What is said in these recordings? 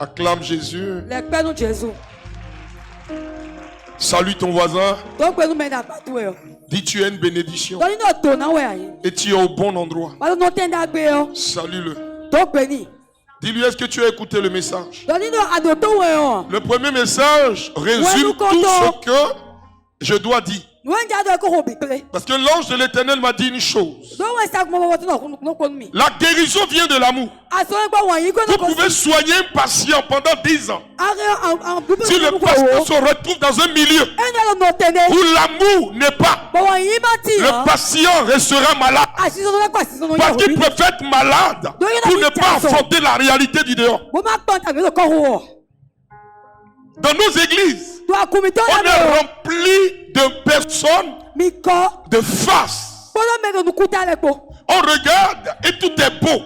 Acclame Jésus. Les pères nous Jésus. Salue ton voisin. Donc nous mène à partout. Dis tu es une bénédiction. Donc nous tournons ouais. Et tu es au bon endroit. Parce que nous t'en d'ailleurs. Salue-le. Donc béni. Dis-lui, est-ce que tu as écouté le message? Donc nous adoptons ouais. Le premier message résume tout ce que je dois dire. Parce que l'ange de l'Éternel m'a dit une chose. La guérison vient de l'amour. Vous pouvez soigner un patient pendant 10 ans. Si le patient se retrouve dans un milieu où l'amour n'est pas, le patient restera malade. Parce qu'il peut être malade pour ne pas affronter la réalité du dehors. Dans nos églises, on est rempli de personnes de face. On regarde et tout est beau.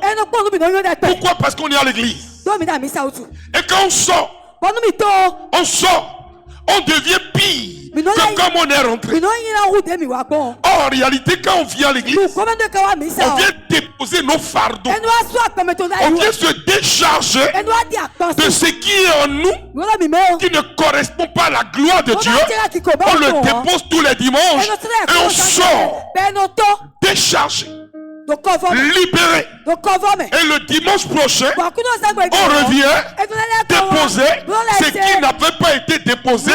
Pourquoi? Parce qu'on est à l'église. Et quand on sort, on devient pire que comme on est rentré. Or, en réalité, quand on vient à l'église, on vient déposer nos fardeaux. On vient se décharger de ce qui est en nous, qui ne correspond pas à la gloire de Dieu. On le dépose tous les dimanches et on sort déchargé, libéré. Et le dimanche prochain, on revient déposer ce qui n'avait pas été déposé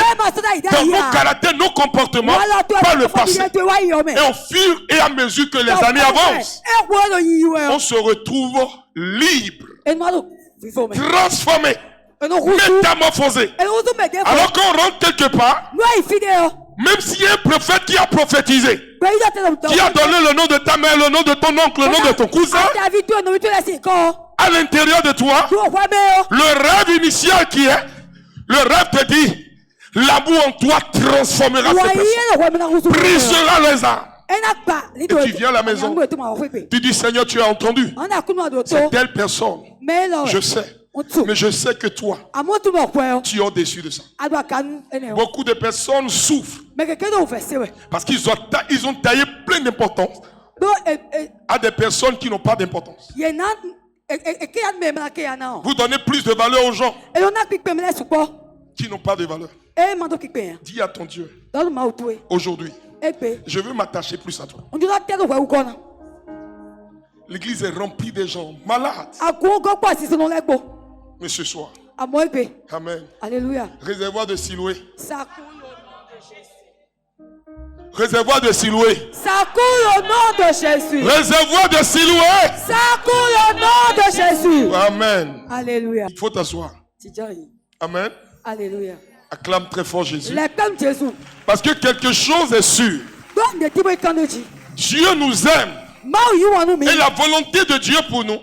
dans nos caractères, nos comportements par le passé. Et au fur et à mesure que les années avancent, on se retrouve libre, transformé, métamorphosé. Alors qu'on rentre quelque part, même s'il y a un prophète qui a prophétisé, qui a donné le nom de ta mère, le nom de ton oncle, le nom de ton cousin, à l'intérieur de toi, le rêve initial qui est, le rêve te dit, l'amour en toi transformera ces personnes, brisera les âmes. Et tu viens à la maison, tu dis, Seigneur, tu as entendu, c'est telle personne, je sais. Mais je sais que toi, tu es au-dessus de ça. Beaucoup de personnes souffrent parce qu'ils ont taillé plein d'importance à des personnes qui n'ont pas d'importance. Vous donnez plus de valeur aux gens qui n'ont pas de valeur. Dis à ton Dieu, aujourd'hui, je veux m'attacher plus à toi. L'église est remplie de gens malades. Mais ce soir, amen. Alléluia. Réservoir de Siloué. Réservoir de Siloué. Ça coule au nom de Jésus. Réservoir de Siloué. Ça coule au nom de Jésus. Amen. Alléluia. Il faut t'asseoir. Amen. Alléluia. Acclame très fort Jésus. Jésus. Parce que quelque chose est sûr. Dieu nous aime. Et la volonté de Dieu pour nous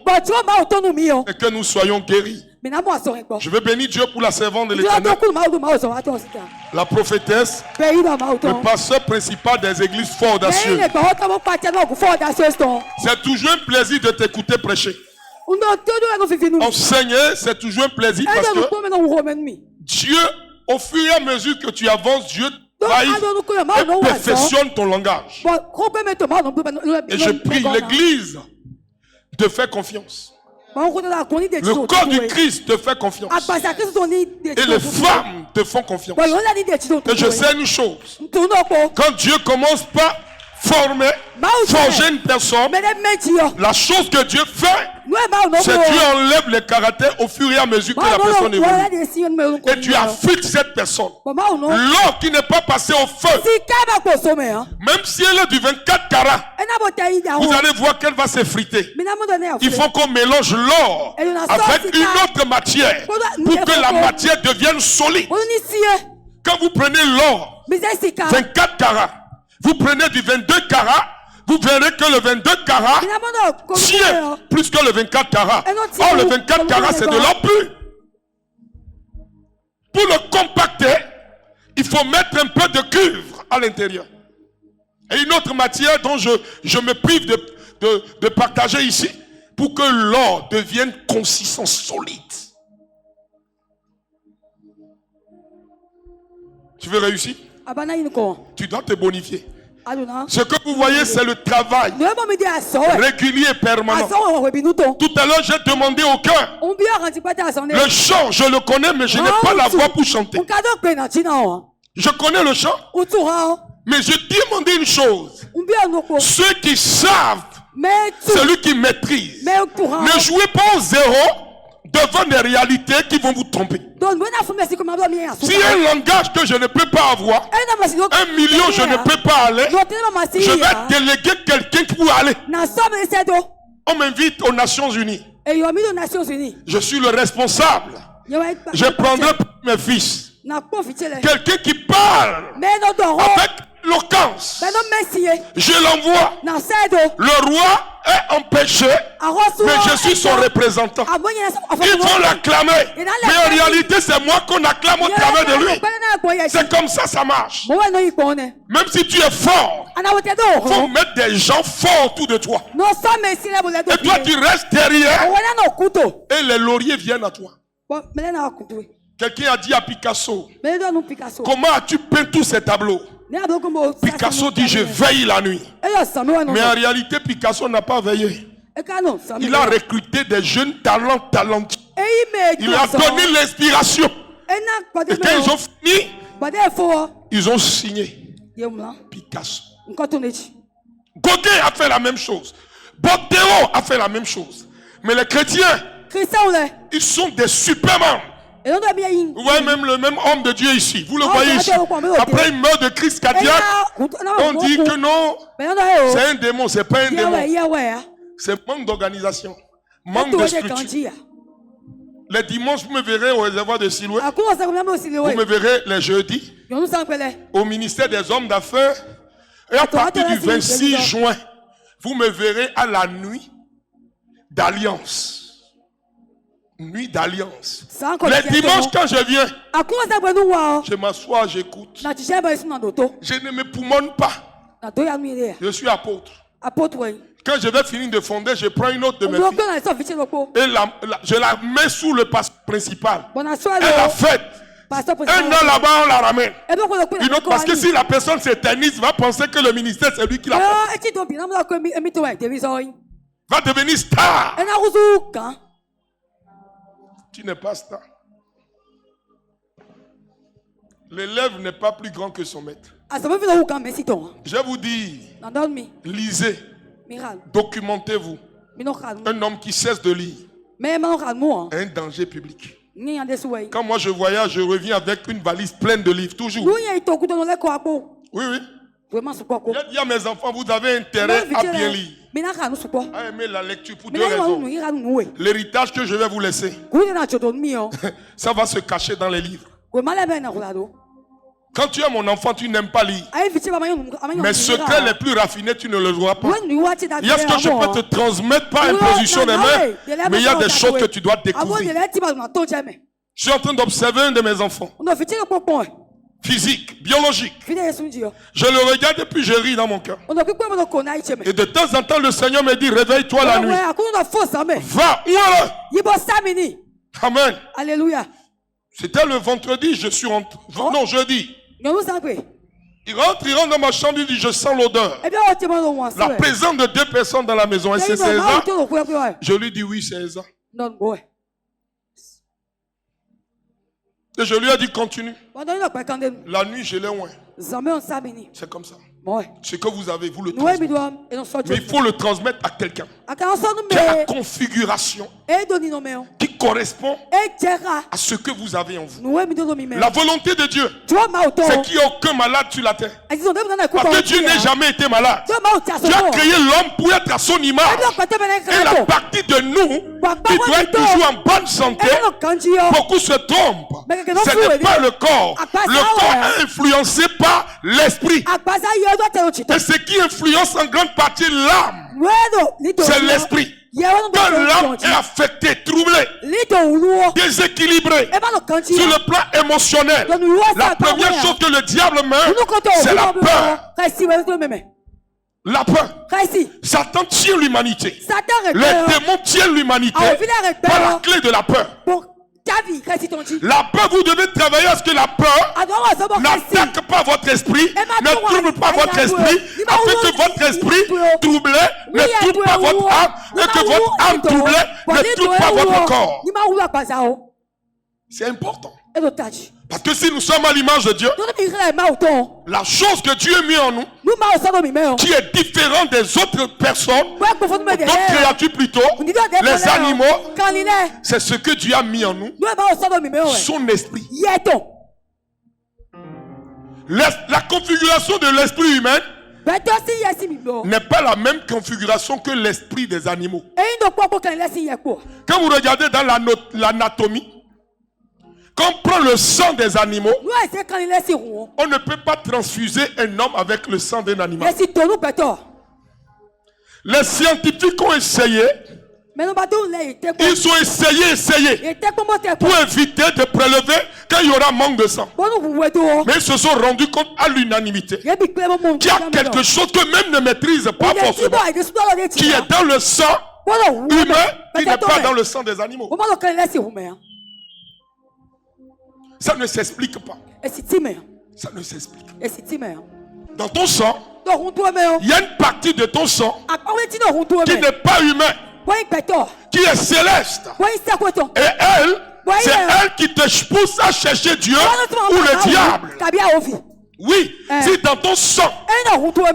est que nous soyons guéris. Je veux bénir Dieu pour la servante de l'Éternel, la prophétesse, le pasteur principal des églises fort audacieuses. C'est toujours un plaisir de t'écouter prêcher. Enseigner, c'est toujours un plaisir parce que Dieu, au fur et à mesure que tu avances, Dieu et perfectionne ton langage. Et je prie l'église te fait confiance. Le corps du Christ te fait confiance. Et les femmes te font confiance. Et je sais une chose. Quand Dieu commence par forger une personne, la chose que Dieu fait, c'est que Dieu enlève les caractères au fur et à mesure que la personne évolue. Et tu affûtes cette personne. L'or qui n'est pas passé au feu, même si elle est du 24 carats, vous allez voir qu'elle va s'effriter. Il faut qu'on mélange l'or avec une autre matière pour que la matière devienne solide. Quand vous prenez l'or 24 carats, vous prenez du 22 carats, vous verrez que le 22 carats tient plus que le 24 carats. Or, le 24 carats, c'est de l'or pur. Pour le compacter, il faut mettre un peu de cuivre à l'intérieur. Et une autre matière dont je me prive de partager ici, pour que l'or devienne consistant, solide. Tu veux réussir? Tu dois te bonifier. Ce que vous voyez, c'est le travail régulier et permanent. Tout à l'heure, j'ai demandé au cœur. Le chant, je le connais, mais je n'ai pas la voix pour chanter. Je connais le chant, mais je demandais une chose. Ceux qui savent, celui qui maîtrise, ne jouez pas au zéro devant des réalités qui vont vous tromper. Si un langage que je ne peux pas avoir, 1 million je ne peux pas aller, je vais déléguer quelqu'un pour aller. On m'invite aux Nations Unies. Je suis le responsable. Je prendrai pour mes fils quelqu'un qui parle avec éloquence. Je l'envoie. Le roi est empêché, mais je suis son représentant. Ils vont l'acclamer, mais en réalité c'est moi qu'on acclame au travers de lui. C'est comme ça, ça marche. Même si tu es fort, il faut mettre des gens forts autour de toi. Et toi tu restes derrière et les lauriers viennent à toi. Quelqu'un a dit à Picasso, comment as-tu peint tous ces tableaux? Picasso dit, je veille la nuit. Mais en réalité, Picasso n'a pas veillé. Il a recruté des jeunes talents talentueux. Il a donné l'inspiration. Et quand ils ont fini, ils ont signé Picasso. Gauguin a fait la même chose. Botero a fait la même chose. Mais les chrétiens, ils sont des supermans. Vous voyez même le même homme de Dieu ici. Vous le voyez ici. Après il meurt de crise cardiaque. On dit que non, c'est un démon, c'est pas un démon. C'est manque d'organisation, manque de structure. Les dimanches, vous me verrez au réservoir de Siloué. Vous me verrez les jeudis au ministère des hommes d'affaires. Et à partir du 26 juin, vous me verrez à la nuit d'alliance. Nuit d'alliance. Les dimanches quand je viens, je m'assois, j'écoute. Je ne me poumonne pas. Je suis apôtre. Quand je vais finir de fonder, je prends une autre de mes filles. Et je la mets sous le pasteur principal. Elle la fête. Un an là-bas, on la ramène. Une autre, parce que si la personne s'éternise, va penser que le ministère, c'est lui qui l'a fait. Va devenir star. Tu n'es pas star. L'élève n'est pas plus grand que son maître. Je vous dis, lisez, documentez-vous. Un homme qui cesse de lire est un danger public. Quand moi je voyage, je reviens avec une valise pleine de livres, toujours. Oui, oui. J'ai dit à mes enfants, vous avez intérêt à bien lire, à aimer la lecture pour deux raisons. L'héritage que je vais vous laisser, ça va se cacher dans les livres. Quand tu es mon enfant, tu n'aimes pas lire. Mes secrets les plus raffinés, tu ne les vois pas. Il y a ce que je peux te transmettre par imposition des mains, mais il y a des choses que tu dois découvrir. Je suis en train d'observer un de mes enfants. Physique, biologique. Je le regarde et puis je ris dans mon cœur. Et de temps en temps, le Seigneur me dit, réveille-toi la nuit. Va, où est-ce? Amen. Alléluia. C'était le vendredi, je suis rentré. Non, jeudi. Il rentre dans ma chambre, il dit, je sens l'odeur. La présence de deux personnes dans la maison. Et c'est César. Je lui dis, oui, César. Et je lui ai dit, continue. La nuit, je l'ai loin. C'est comme ça. Ce que vous avez, vous le transmettez. Mais il faut le transmettre à quelqu'un qui a la configuration qui correspond à ce que vous avez en vous. La volonté de Dieu, c'est qu'il n'y a aucun malade sur la terre. Parce que Dieu n'a jamais été malade. Dieu a créé l'homme pour être à son image. Et la partie de nous qui doit être toujours en bonne santé, beaucoup se trompent. Ce n'est pas le corps. Le corps est influencé par l'esprit. Et ce qui influence en grande partie l'âme, c'est l'esprit. Quand l'âme est affectée, troublée, déséquilibrée sur le plan émotionnel, la première chose que le diable met, c'est la peur. La peur. Satan tient l'humanité. Les démons tiennent l'humanité par la clé de la peur. La peur, vous devez travailler à ce que la peur n'attaque pas votre esprit, ne trouble pas votre esprit, afin que votre esprit troublé ne trouble pas votre âme, et que votre âme troublée ne trouble pas votre corps. C'est important. Parce que si nous sommes à l'image de Dieu, la chose que Dieu a mis en nous, qui est différente des autres personnes, d'autres créatures plutôt, les animaux, c'est ce que Dieu a mis en nous, son esprit. La configuration de l'esprit humain n'est pas la même configuration que l'esprit des animaux. Quand vous regardez dans l'anatomie, quand on prend le sang des animaux, on ne peut pas transfuser un homme avec le sang d'un animal. Les scientifiques ont essayé. Ils ont essayé pour éviter de prélever quand il y aura manque de sang. Mais ils se sont rendus compte à l'unanimité qu'il y a quelque chose que même ne maîtrise pas forcément, qui est dans le sang humain, qui n'est pas dans le sang des animaux. Ça ne s'explique pas. Ça ne s'explique pas. Dans ton sang, il y a une partie de ton sang qui n'est pas humain, qui est céleste. Et elle, c'est elle qui te pousse à chercher Dieu ou le diable. Oui, si dans ton sang,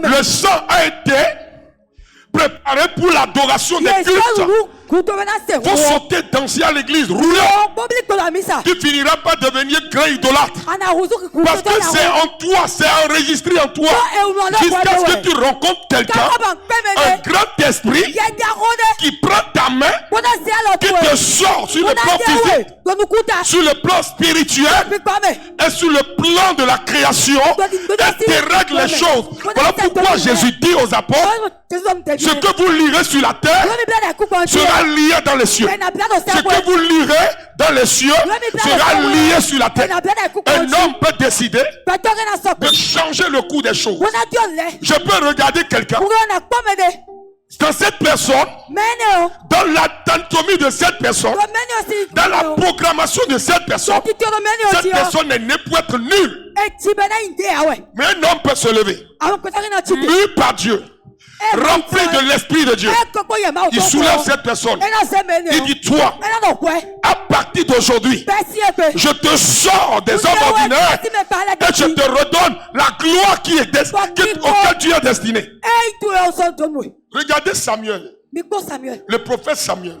le sang a été préparé pour l'adoration des cultes, faut sauter, danser à l'église, rouler. Tu finiras par devenir grand idolâtre. Parce que c'est en toi, c'est enregistré en toi. Jusqu'à ce que tu rencontres quelqu'un, un grand esprit qui prend ta main, qui te sort sur le plan physique, sur le plan spirituel et sur le plan de la création, et te règle les choses. Voilà pourquoi Jésus dit aux apôtres, ce que vous lirez sur la terre sera lié dans les cieux. Ce que vous lirez dans les cieux sera lié sur la terre. Un homme peut décider de changer le cours des choses. Je peux regarder quelqu'un, dans cette personne, dans l'anatomie de cette personne, dans la programmation de cette personne n'est née pour être nulle. Mais un homme peut se lever, mu par Dieu, rempli de l'esprit de Dieu. Il soulève cette personne. Il dit, toi, à partir d'aujourd'hui, je te sors des hommes ordinaires et je te redonne la gloire auquel tu es destiné. Regardez Samuel, le prophète Samuel.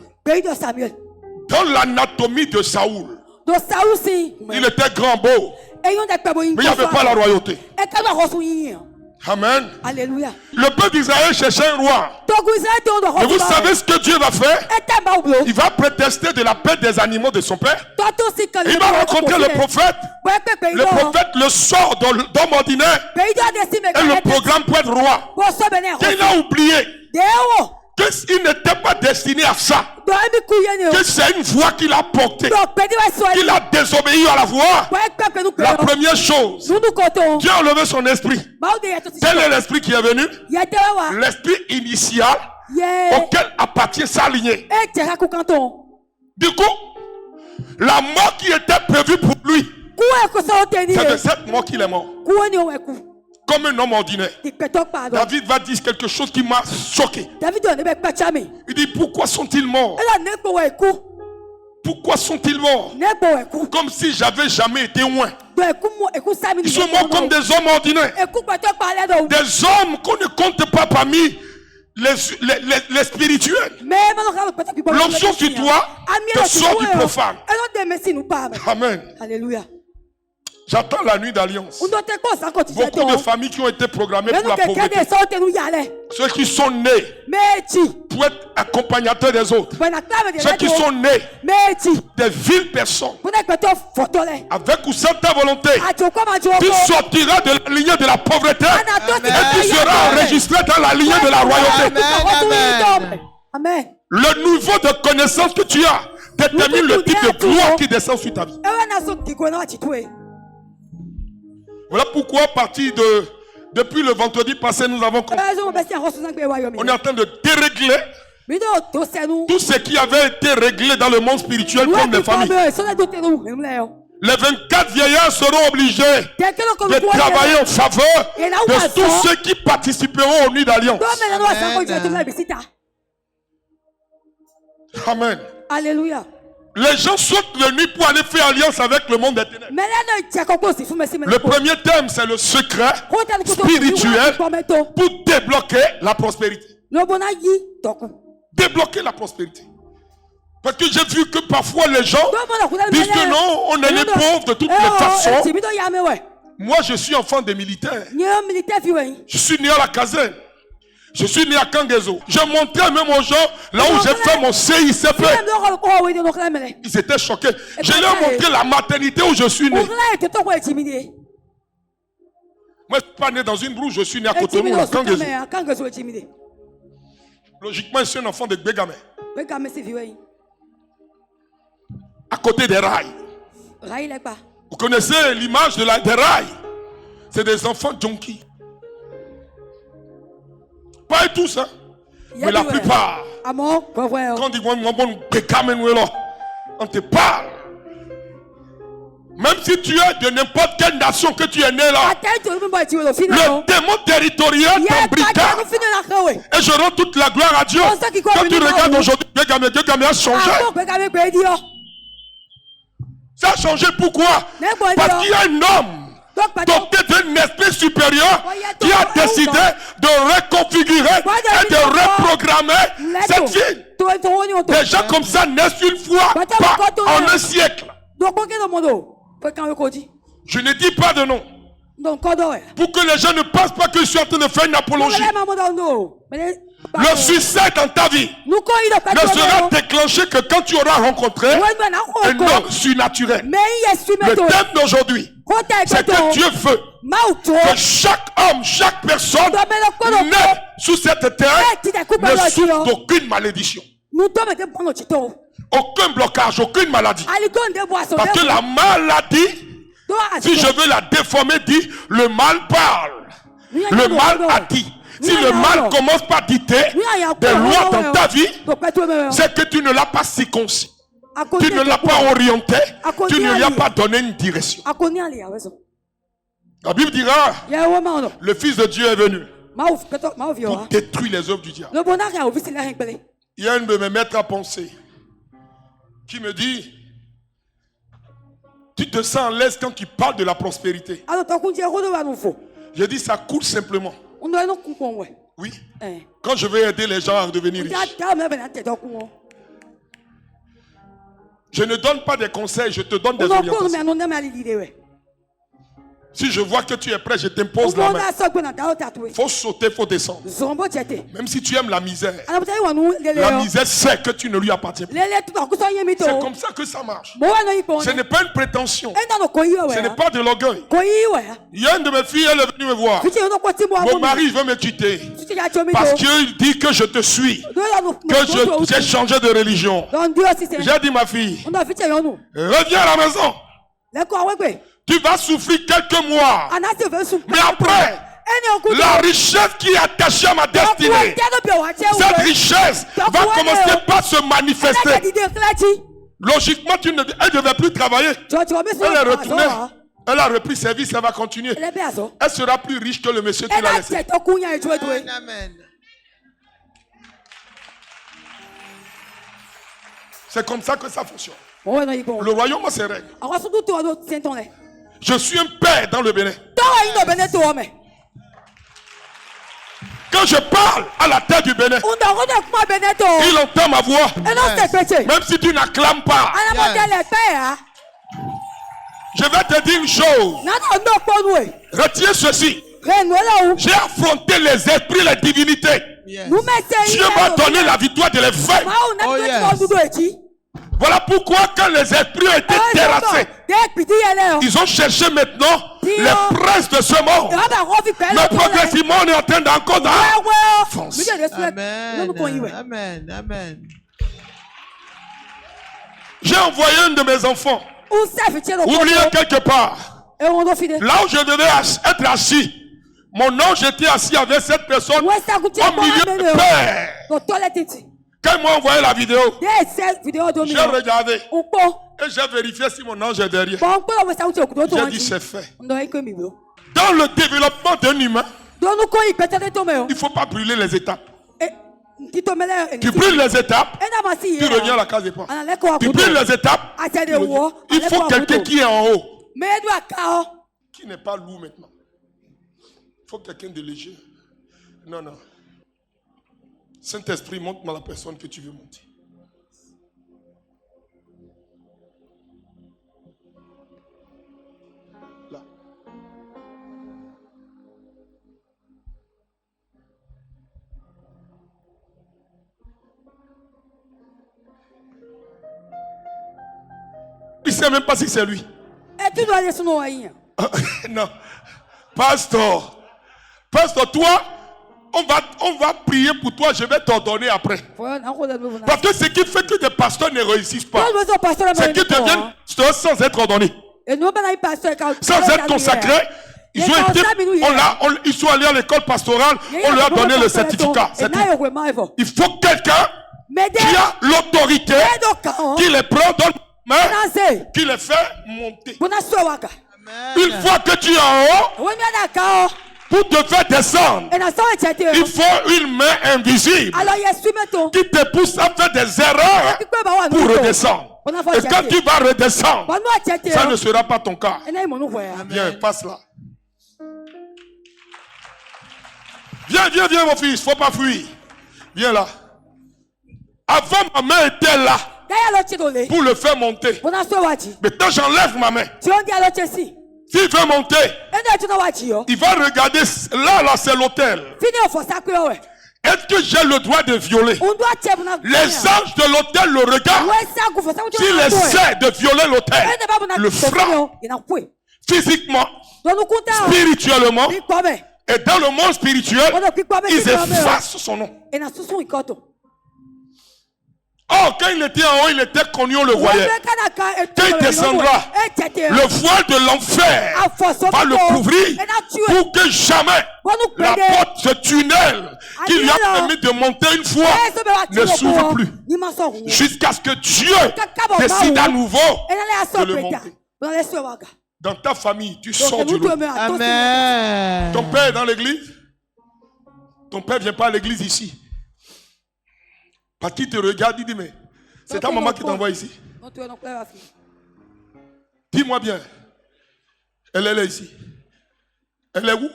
Dans l'anatomie de Saoul, il était grand beau, mais il n'y avait pas la royauté. Amen. Alléluia. Le peuple d'Israël cherchait un roi. Et vous savez ce que Dieu va faire? Il va prétester de la perte des animaux de son père. Il va rencontrer le prophète. Le prophète le sort d'homme ordinaire et le programme pour être roi. Il a oublié qu'il n'était pas destiné à ça. Que c'est une voix qu'il a portée. Il a désobéi à la voix. La première chose, Dieu a enlevé son esprit. Quel est l'esprit qui est venu? L'esprit initial auquel appartient sa lignée. Du coup, la mort qui était prévue pour lui, c'est de cette mort qu'il est mort. Comme un homme ordinaire. David va dire quelque chose qui m'a choqué. Il dit, pourquoi sont-ils morts? Pourquoi sont-ils morts? Comme si j'avais jamais été loin. Ils sont morts comme des hommes ordinaires. Des hommes qu'on ne compte pas parmi les spirituels. L'onction sur toi te sort du profane. Amen. Alléluia. J'attends la nuit d'alliance. Beaucoup de familles qui ont été programmées pour la pauvreté. Ceux qui sont nés pour être accompagnateurs des autres. Ceux qui sont nés des villes personnes. Avec ou sans ta volonté, tu sortiras de la lignée de la pauvreté et tu seras enregistré dans la lignée de la royauté. Amen. Le niveau de connaissance que tu as détermine le type de gloire qui descend sur ta vie. Voilà pourquoi à partir depuis le vendredi passé, nous avons on est en train de dérégler Tout ce qui avait été réglé dans le monde spirituel comme des familles. Les 24 vieillards seront obligés de travailler en faveur de tous ceux qui participeront aux nuits d'alliance. Amen. Alléluia. Les gens sautent de nuit pour aller faire alliance avec le monde des ténèbres. Le premier thème, c'est le secret spirituel pour débloquer la prospérité. Débloquer la prospérité. Parce que j'ai vu que parfois les gens disent que non, on est les pauvres de toutes les façons. Moi, je suis enfant des militaires. Je suis né à la caserne. Je suis né à Kangezo. Je montrais même aux gens là où j'ai fait mon CICP. Ils étaient choqués. Je leur ai montré la maternité où je suis né. Moi, je ne suis pas né dans une brousse, je suis né à Cotonou, à Kangezo. Logiquement, je suis un enfant de Begame. À côté des rails. Vous connaissez l'image des rails? C'est des enfants junkies. Pas tous, hein. Mais la plupart. Quand on dit on te parle. Même si tu es de n'importe quelle nation que tu es né là, le démon territorial t'embricade. Et je rends toute la gloire à Dieu. Quand tu regardes aujourd'hui, Begame a changé. Ça a changé pourquoi? Parce qu'il y a un homme doté d'un esprit supérieur qui a décidé de reconfigurer et de reprogrammer cette vie. Des gens comme ça naissent une fois, pas en un siècle. Je ne dis pas de nom. Pour que les gens ne pensent pas que je suis en train de faire une apologie. Le succès dans ta vie ne sera déclenché que quand tu auras rencontré un homme surnaturel. Le thème d'aujourd'hui, c'est que Dieu veut que chaque homme, chaque personne naît sous cette terre ne souffre d'aucune malédiction. Aucun blocage, aucune maladie. Parce que la maladie, si je veux la déformer, dit le mal parle. Le mal a dit. Si le mal commence par dicter des lois dans ta vie, c'est que tu ne l'as pas circoncis. Tu ne l'as pas orienté. Tu ne lui as pas donné une direction. La Bible dira, le Fils de Dieu est venu pour détruire les œuvres du diable. Il y a un de mes maîtres à penser qui me dit, tu te sens à l'aise quand il parle de la prospérité. Je dis, ça coule simplement. Oui. Quand je veux aider les gens à devenir riches. Je ne donne pas des conseils, je te donne des orientations. Si je vois que tu es prêt, je t'impose la main. Il faut sauter, il faut descendre. Même si tu aimes la misère, la misère sait que tu ne lui appartiens pas. C'est comme ça que ça marche. Ce n'est pas une prétention. Ce n'est pas de l'orgueil. Il y a une de mes filles, elle est venue me voir. Mon mari veut me quitter. Parce qu'il dit que je te suis. Que j'ai changé de religion. J'ai dit, ma fille, reviens à la maison. Tu vas souffrir quelques mois. Mais après, la richesse qui est attachée à ma destinée, cette richesse va commencer par se manifester. Logiquement, elle ne devait plus travailler. Elle est retournée. Elle a repris service, elle va continuer. Elle sera plus riche que le monsieur qui l'a laissé. Amen. C'est comme ça que ça fonctionne. Le royaume a ses règles. Je suis un père dans le Bénin. Quand je parle à la tête du Bénin, il entend ma voix. Même si tu n'acclames pas. Je vais te dire une chose. Retiens ceci. J'ai affronté les esprits, les divinités. Dieu m'a donné la victoire de les vaincre. Voilà pourquoi quand les esprits ont été terrassés, ils ont cherché maintenant les princes de ce monde. Mais progressivement, on est en train d'encore d'avancer. Amen. Amen. J'ai envoyé un de mes enfants, oublié quelque part, là où je devais être assis. Mon ange était assis avec cette personne au milieu de père. Quand ils m'ont envoyé la vidéo, j'ai regardé et j'ai vérifié si mon ange est derrière. J'ai dit c'est fait. Dans le développement d'un humain, il ne faut pas brûler les étapes. Tu brûles les étapes, tu reviens à la case départ. Tu brûles les étapes, il faut quelqu'un qui est en haut. Qui n'est pas lourd maintenant. Il faut quelqu'un de léger. Non, non. Saint-Esprit, montre-moi la personne que tu veux monter. Là. Il ne sait même pas si c'est lui. Et tu dois aller sur nos haïs. Non. Pasteur, toi, on va prier pour toi, je vais t'ordonner après. Parce que ce qui fait que des pasteurs ne réussissent pas, c'est qu'ils deviennent sans être ordonnés. Sans être consacrés, ils sont allés à l'école pastorale, on leur a donné le certificat. Il faut quelqu'un qui a l'autorité, qui les prend dans la main, qui les fait monter. Une fois que tu es en haut, pour te faire descendre, il faut une main invisible qui te pousse à faire des erreurs pour redescendre. Et quand tu vas redescendre, ça ne sera pas ton cas. Viens, passe là. Viens mon fils, il ne faut pas fuir. Viens là. Avant, ma main était là pour le faire monter. Maintenant, j'enlève ma main. S'il veut monter, il va regarder, là c'est l'autel. Est-ce que j'ai le droit de violer? Les anges de l'autel le regardent. S'il essaie de violer l'autel, le frappe physiquement, spirituellement, et dans le monde spirituel, ils effacent son nom. Oh, quand il était en haut, il était connu, on le voyait. Quand il descendra, le voile de l'enfer va le couvrir pour que jamais la porte, ce tunnel qui lui a permis de monter une fois, ne s'ouvre plus. Jusqu'à ce que Dieu décide à nouveau de le monter. Dans ta famille, tu sors du lot. Amen. Ton père est dans l'église? Ton père ne vient pas à l'église ici. Parce qu'il te regarde, il dit, mais c'est ta maman qui t'envoie ici. Dis-moi bien. Elle est là ici. Elle est où?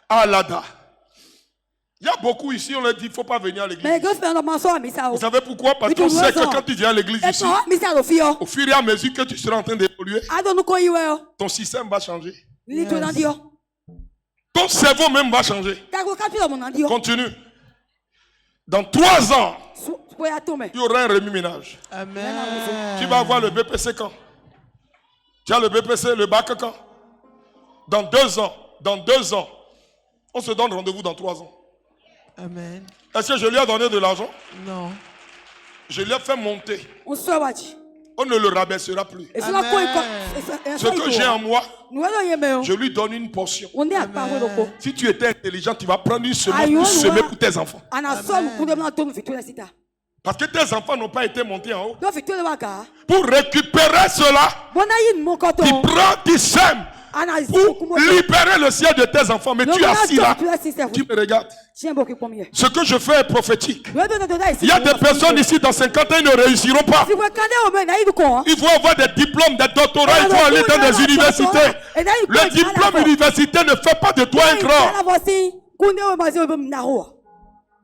À Lada. Il y a beaucoup ici, on leur dit, il ne faut pas venir à l'église. Vous savez pourquoi? Parce qu'on sait que quand tu viens à l'église ici, au fur et à mesure que tu seras en train d'évoluer, ton système va changer. Yes. Ton cerveau même va changer. Continue. Dans 3 ans, il y aura un remue-ménage. Amen. Tu vas avoir le BPC quand? Tu as le BPC, le bac quand? Dans 2 ans. Dans 2 ans. On se donne rendez-vous dans 3 ans. Amen. Est-ce que je lui ai donné de l'argent? Non. Je lui ai fait monter. On ne le rabaissera plus. Amen. Ce que j'ai en moi, je lui donne une portion. Amen. Si tu étais intelligent, tu vas prendre une semence pour semer pour tes enfants. Amen. Parce que tes enfants n'ont pas été montés en haut. Pour récupérer cela, tu prends, tu sèmes pour libérer le ciel de tes enfants. Mais tu es assis là, tu me regardes. Ce que je fais est prophétique. Il y a des personnes ici dans 50 ans qui ne réussiront pas. Il faut avoir des diplômes, des doctorats, il faut aller dans des universités. Le diplôme universitaire ne fait pas de toi un grand.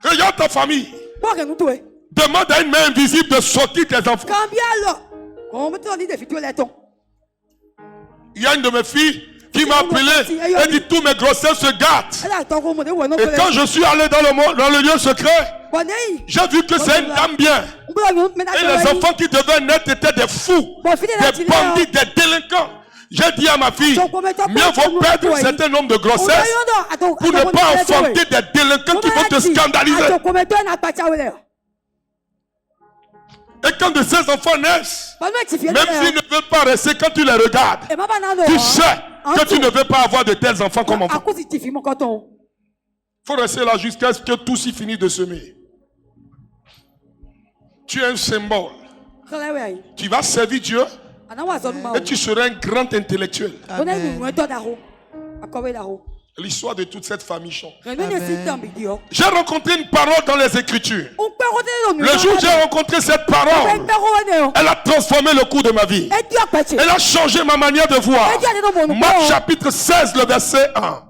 Regarde ta famille. Demande à une main invisible de sortir tes enfants. Il y a une de mes filles qui m'a appelé. Elle dit tous mes grossesses se gâtent. Et quand je suis allé dans le lieu secret, j'ai vu que c'est une dame bien. Et les enfants qui devaient naître étaient des fous, des bandits, des délinquants. J'ai dit à ma fille, mieux vaut perdre un certain nombre de grossesses pour ne pas enfanter des délinquants qui vont te scandaliser. Et quand de ces enfants naissent, même s'ils ne veulent pas rester, quand tu les regardes, tu sais que tu ne veux pas avoir de tels enfants comme enfants. Il faut rester là jusqu'à ce que tout s'y finisse de semer. Tu es un symbole. Tu vas servir Dieu et tu seras un grand intellectuel. L'histoire de toute cette famille chante. J'ai rencontré une parole dans les Écritures. Le jour où j'ai rencontré cette parole, elle a transformé le cours de ma vie. Elle a changé ma manière de voir. Marc chapitre 16, le verset 1.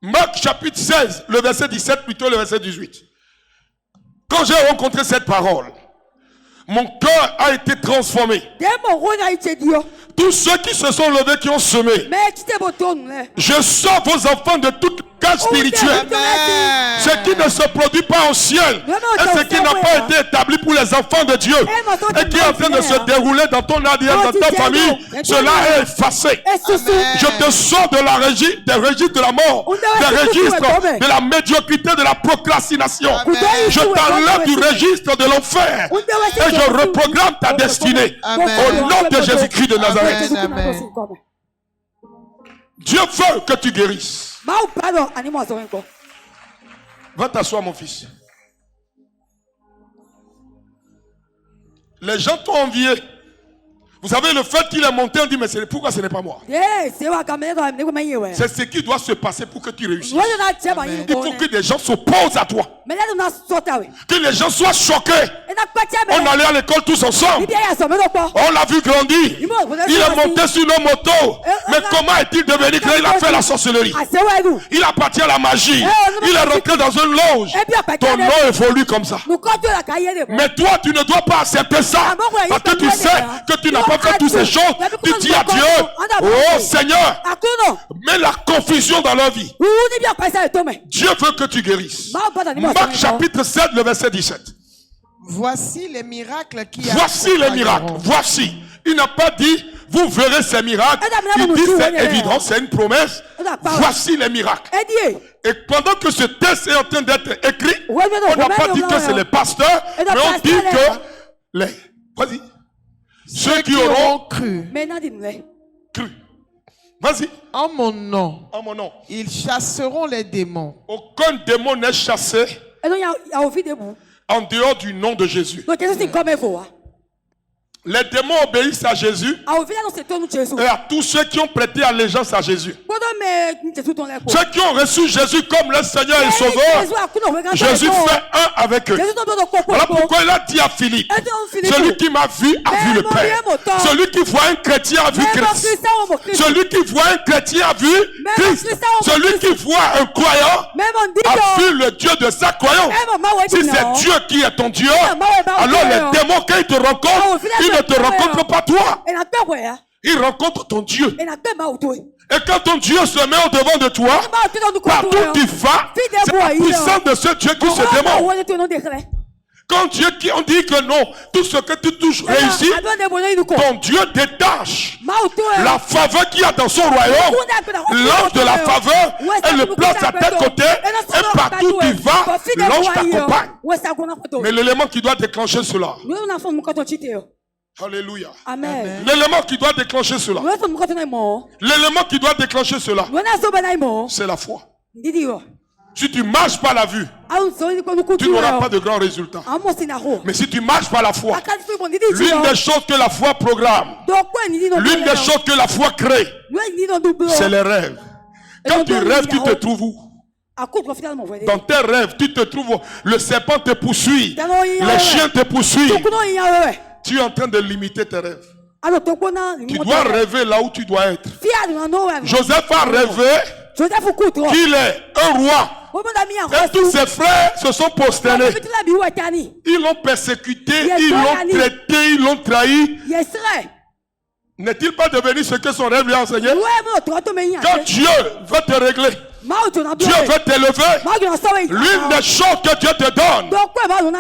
Marc chapitre 16, le verset 17, plutôt le verset 18. Quand j'ai rencontré cette parole, mon cœur a été transformé. Tous ceux qui se sont levés, qui ont semé, je sors vos enfants de toute case spirituelle. Ce qui ne se produit pas au ciel et ce qui n'a pas été établi pour les enfants de Dieu et qui est en train de se dérouler dans ton ADN, dans ta famille, cela est effacé. Je te sors de la des registres de la mort, des registres de la médiocrité, de la procrastination. Je t'enlève du registre de l'enfer et je reprogramme ta destinée au nom de Jésus-Christ de Nazareth. Amen. Dieu veut que tu guérisses. Va t'asseoir, mon fils. Les gens t'ont envié. Vous savez, le fait qu'il est monté, on dit, mais pourquoi ce n'est pas moi? C'est ce qui doit se passer pour que tu réussisses. Amen. Il faut que des gens s'opposent à toi. Que les gens soient choqués. On allait à l'école tous ensemble. On l'a vu grandir. Il est monté sur nos motos. Mais comment est-il devenu que il a fait la sorcellerie? Il appartient à la magie. Il est rentré dans une loge. Ton nom évolue comme ça. Mais toi, tu ne dois pas accepter ça. Parce que tu sais que tu n'as pas fait toutes ces choses. Tu dis à Dieu, oh Seigneur, mets la confusion dans leur vie. Dieu veut que tu guérisses. Marc chapitre 7, le verset 17. Voici les miracles qui Voici les miracles. Voici. Il n'a pas dit, vous verrez ces miracles. Il dit, c'est évident, c'est une promesse. Voici les miracles. Et pendant que ce texte est en train d'être écrit, on n'a pas dit que c'est les pasteurs, mais on dit que les... Vas-y. Ceux qui auront cru. Vas-y. En mon nom. En mon nom. Ils chasseront les démons. Aucun démon n'est chassé en dehors du nom de Jésus. Les démons obéissent à Jésus et à tous ceux qui ont prêté allégeance à Jésus. Ceux qui ont reçu Jésus comme leur Seigneur et Sauveur, Jésus fait un avec eux. Voilà pourquoi il a dit à Philippe, celui qui m'a vu a vu le Père. Celui qui voit un chrétien a vu Christ. Celui qui voit un chrétien a vu Christ. Celui qui voit un croyant a vu le Dieu de sa croyance. Si c'est Dieu qui est ton Dieu, alors les démons, quand ils te rencontrent, ils ne te rencontrent pas toi. Ils rencontrent ton Dieu. Et quand ton Dieu se met au devant de toi, partout où tu vas, c'est la puissance de ce Dieu qui se démontre. Quand Dieu on dit que non, tout ce que tu touches réussit, ton Dieu détache la faveur qu'il y a dans son royaume, l'ange de la faveur, elle le place à tes côtés, et partout où tu vas, l'ange t'accompagne. Mais l'élément qui doit déclencher cela, alléluia. Amen. L'élément qui doit déclencher cela, l'élément qui doit déclencher cela, c'est la foi. Si tu marches par la vue, tu n'auras pas de grands résultats. Mais si tu marches par la foi, l'une des choses que la foi programme, l'une des choses que la foi crée, c'est les rêves. Quand tu rêves, tu te trouves où? Dans tes rêves, tu te trouves où? Le serpent te poursuit, les chiens te poursuivent. Tu es en train de limiter tes rêves. Tu dois rêver là où tu dois être. Joseph a rêvé qu'il est un roi. Et tous ses frères se sont prosternés. Ils l'ont persécuté, ils l'ont traité, ils l'ont trahi. N'est-il pas devenu ce que son rêve lui a enseigné? Quand Dieu veut te régler, Dieu veut t'élever, l'une des choses que Dieu te donne,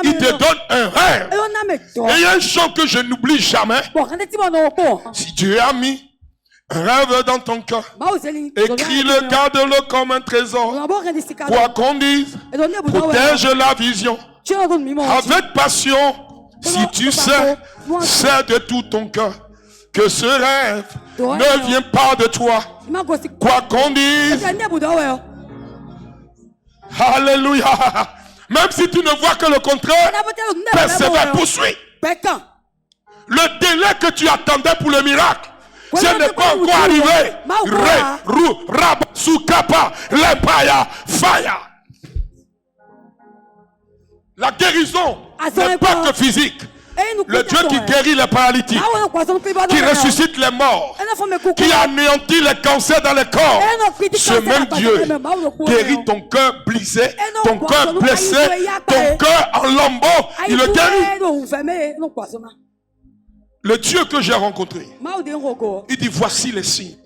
il te donne un rêve. Et il y a une chose que je n'oublie jamais. Si Dieu a mis un rêve dans ton cœur, écris-le, garde-le comme un trésor. Quoi qu'on dise, protège la vision avec passion. Si tu sais de tout ton cœur que ce rêve ne vient pas de toi. Quoi qu'on dise, alléluia. Même si tu ne vois que le contraire, persévère, poursuis. Le délai que tu attendais pour le miracle, ce n'est pas encore arrivé. La guérison n'est pas que physique. Le Dieu qui guérit les paralytiques, qui ressuscite les morts, qui anéantit les cancers dans le corps, ce même Dieu guérit ton cœur brisé, ton cœur blessé, ton cœur en lambeaux, il le guérit. Le Dieu que j'ai rencontré, il dit voici les signes,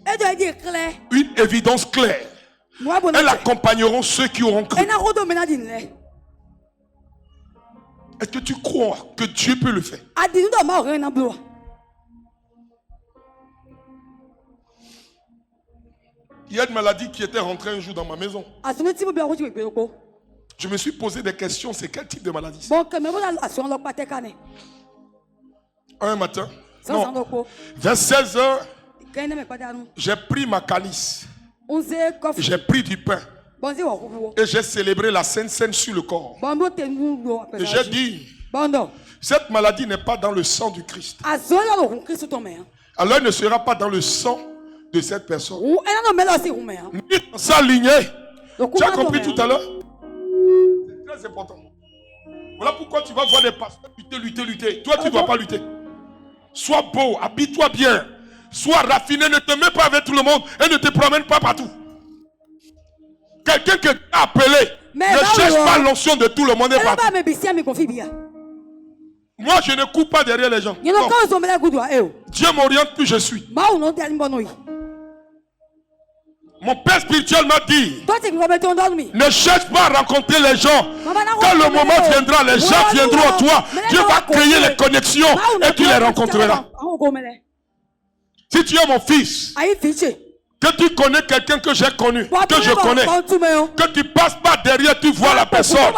une évidence claire. Elles accompagneront ceux qui auront cru. Est-ce que tu crois que Dieu peut le faire? Il y a une maladie qui était rentrée un jour dans ma maison. Je me suis posé des questions, c'est quel type de maladie? Un matin, non, vers 16 h, j'ai pris ma calice, j'ai pris du pain et j'ai célébré la Sainte Seine sur le corps. Et j'ai dit, cette maladie n'est pas dans le sang du Christ. Alors elle ne sera pas dans le sang de cette personne. Ni dans sa lignée. Tu as compris tout à l'heure? C'est très important. Voilà pourquoi tu vas voir des pasteurs lutter. Toi, tu ne dois pas lutter. Sois beau, habille-toi bien. Sois raffiné, ne te mets pas avec tout le monde et ne te promène pas partout. Quelqu'un qui t'a appelé, ne cherche pas l'onction de tout le monde et partout. Moi, je ne coupe pas derrière les gens. Non. Dieu m'oriente plus je suis. Mon père spirituel m'a dit, ne cherche pas à rencontrer les gens. Quand le moment viendra, les gens viendront à toi. Dieu va créer les connexions et tu les rencontreras. Si tu es mon fils, que tu connais quelqu'un que j'ai connu, que je connais, que tu passes pas derrière, tu vois la personne.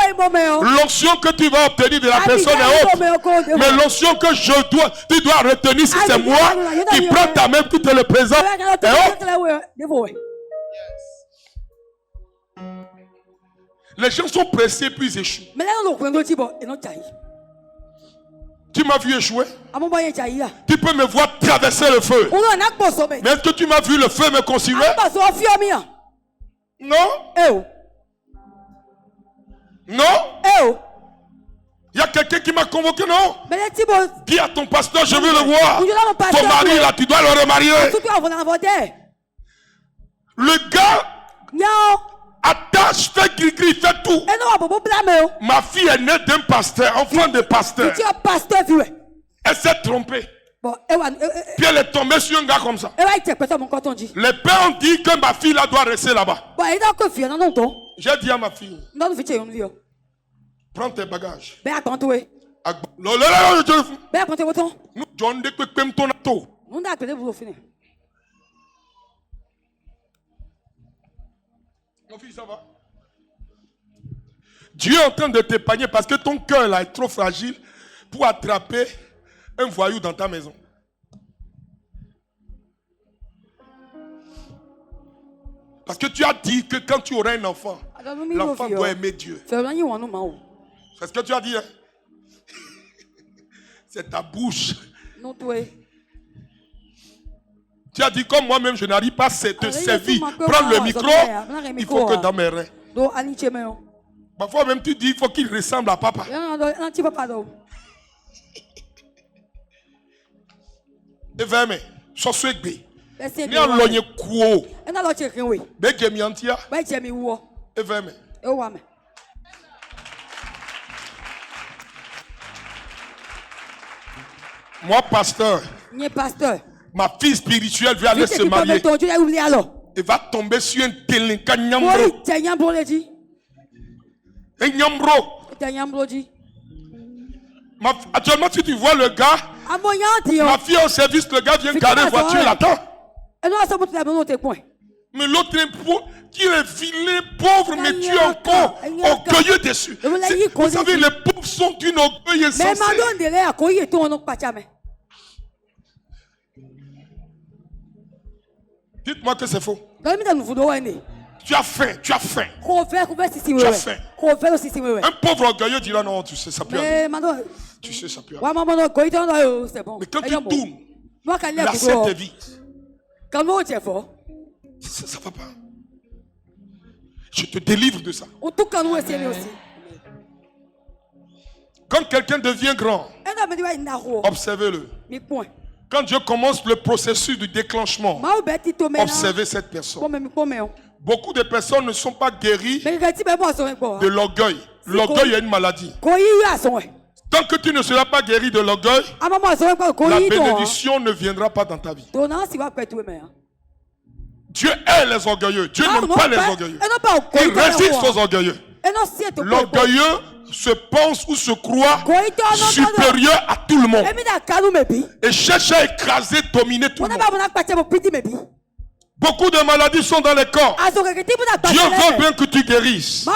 L'onction que tu vas obtenir de la personne est autre. Mais l'onction que tu dois retenir, si c'est moi qui prends ta main, qui te le présente, est autre. Les gens sont pressés puis ils échouent. Tu m'as vu échouer? Tu peux me voir traverser le feu. Mais est-ce que tu m'as vu le feu me consumer? Non? Non? Il y a quelqu'un qui m'a convoqué, non? Dis à ton pasteur, je veux le voir. Ton mari là, tu dois le remarier. Le gars attache, fait gris-gris, fait tout. Ma fille est née d'un pasteur, enfant de pasteur. Elle s'est trompée. Puis elle est tombée sur un gars comme ça. Les pères ont dit que ma fille là doit rester là-bas. J'ai dit à ma fille, prends tes bagages. Mon fils, ça va? Dieu est en train de t'épargner parce que ton cœur là est trop fragile pour attraper un voyou dans ta maison. Parce que tu as dit que quand tu auras un enfant, l'enfant doit aimer Dieu. C'est ce que tu as dit, hein? C'est ta bouche. Tu as dit comme moi-même je n'arrive pas à te servir. Prends le micro, il faut que dans mes reins. Parfois même tu dis il faut qu'il ressemble à papa. Et vraiment, so swegbe. Ni alonye kuo. Be gemi antia. Et vraiment. Moi pasteur. Ma fille spirituelle veut aller se marier. Elle va tomber sur un délinquant nyambro. Un nyambro. Actuellement, si tu vois le gars, ma fille au service, le gars vient garer voiture là-dedans. Mais l'autre qui est vilain, pauvre, mais tu es encore orgueilleux dessus. Vous savez, les pauvres sont d'une orgueil insensée. Dites-moi que c'est faux. Tu as faim, tu as faim. Tu as faim. Un pauvre orgueilleux dira non, tu sais, ça peut aller. Tu sais, ça peut aller. Mais quand tu tournes, l'assiette est vide. Ça ne va pas. Je te délivre de ça. Quand quelqu'un devient grand, observez-le. Quand Dieu commence le processus du déclenchement, observez cette personne. Beaucoup de personnes ne sont pas guéries de l'orgueil. L'orgueil est une maladie. Tant que tu ne seras pas guéri de l'orgueil, la bénédiction ne viendra pas dans ta vie. Dieu aime les orgueilleux. Dieu n'aime pas les orgueilleux. Il résiste aux orgueilleux. L'orgueilleux se pense ou se croit supérieur à tout le monde et cherche à écraser, dominer tout le monde. Beaucoup de maladies sont dans les corps. Dieu veut bien que tu guérisses,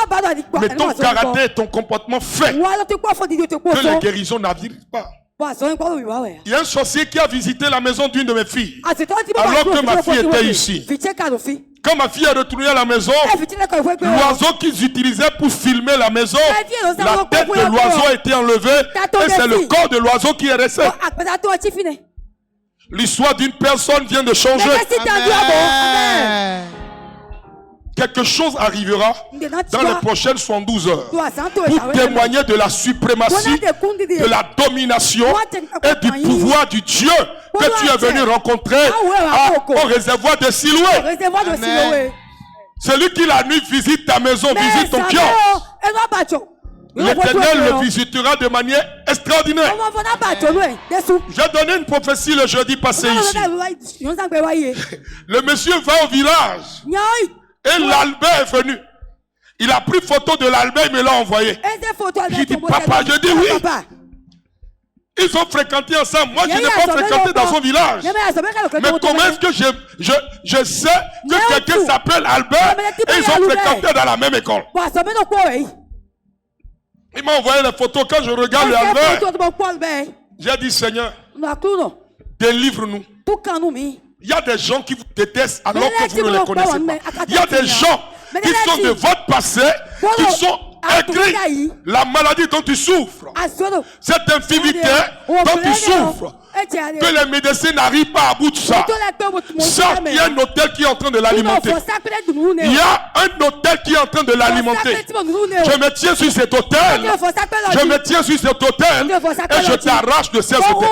mais ton caractère et ton comportement fait que les guérisons n'arrivent pas. Il y a un sorcier qui a visité la maison d'une de mes filles alors que ma fille était ici. Quand ma fille est retournée à la maison, l'oiseau qu'ils utilisaient pour filmer la maison, la tête de l'oiseau a été enlevée et c'est le corps de l'oiseau qui est resté. L'histoire d'une personne vient de changer. Amen. Quelque chose arrivera dans les prochaines 72 heures pour témoigner de la suprématie, de la domination et du pouvoir du Dieu que tu es venu rencontrer au réservoir de Siloué. Celui qui la nuit visite ta maison, visite ton cœur. L'Éternel le visitera de manière extraordinaire. J'ai donné une prophétie le jeudi passé ici. Le monsieur va au village et l'Albert est venu. Il a pris photo de l'Albert et me l'a envoyé. J'ai dit papa, je dis oui. Ils ont fréquenté ensemble. Moi je n'ai pas fréquenté dans son village. Mais comment est-ce que je sais que quelqu'un s'appelle Albert et ils ont fréquenté dans la même école? Il m'a envoyé les photos. Quand je regarde le Albert, j'ai dit Seigneur, délivre-nous. Il y a des gens qui vous détestent alors que vous ne les connaissez pas. Il y a des gens qui sont de votre passé, qui sont écrits. La maladie dont tu souffres, cette infirmité dont tu souffres, que les médecins n'arrivent pas à bout de ça. Ça, il y a un hôtel qui est en train de l'alimenter. Il y a un hôtel qui est en train de l'alimenter. Je me tiens sur cet hôtel. Je me tiens sur cet hôtel et je t'arrache de ces hôtels.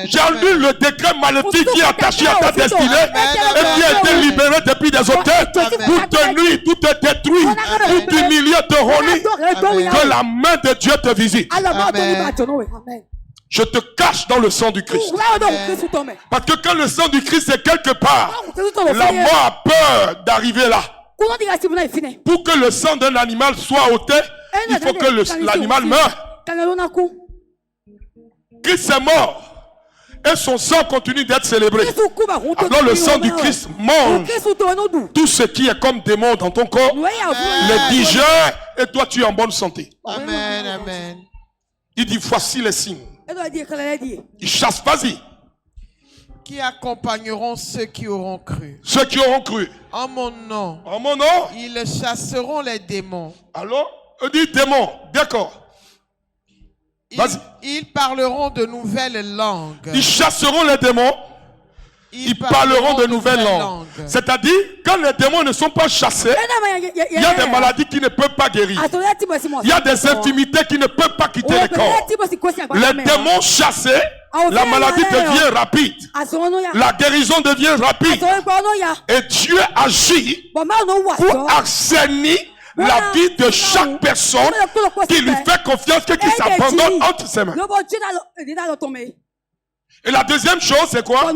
J'ai lu le décret maléfique qui est attaché à ta destinée et qui a été libéré depuis des hôtels pour te nuire, tout te détruire, pour t'humilier, te renier. Que la main de Dieu te visite. Je te cache dans le sang du Christ. Parce que quand le sang du Christ est quelque part, la mort a peur d'arriver là. Pour que le sang d'un animal soit ôté, il faut que l'animal meure. Christ est mort et son sang continue d'être célébré. Alors le sang du Christ mange tout ce qui est comme démon dans ton corps, les digère et toi tu es en bonne santé. Amen, amen. Il dit voici les signes. Il chasse, vas-y. Qui accompagneront ceux qui auront cru. Ceux qui auront cru. En mon nom. En mon nom. Ils chasseront les démons. Alors, on dit démons. D'accord. Vas-y. Ils parleront de nouvelles langues. Ils chasseront les démons. Ils parleront de nouvelles langues. C'est-à-dire, quand les démons ne sont pas chassés, il y a des maladies qui ne peuvent pas guérir. Il y a des infirmités qui ne peuvent pas quitter le corps. Les démons chassés, la maladie devient rapide. La guérison devient rapide. Et Dieu agit pour assainir la vie de chaque personne qui lui fait confiance, qui s'abandonne entre ses mains. Et la deuxième chose, c'est quoi?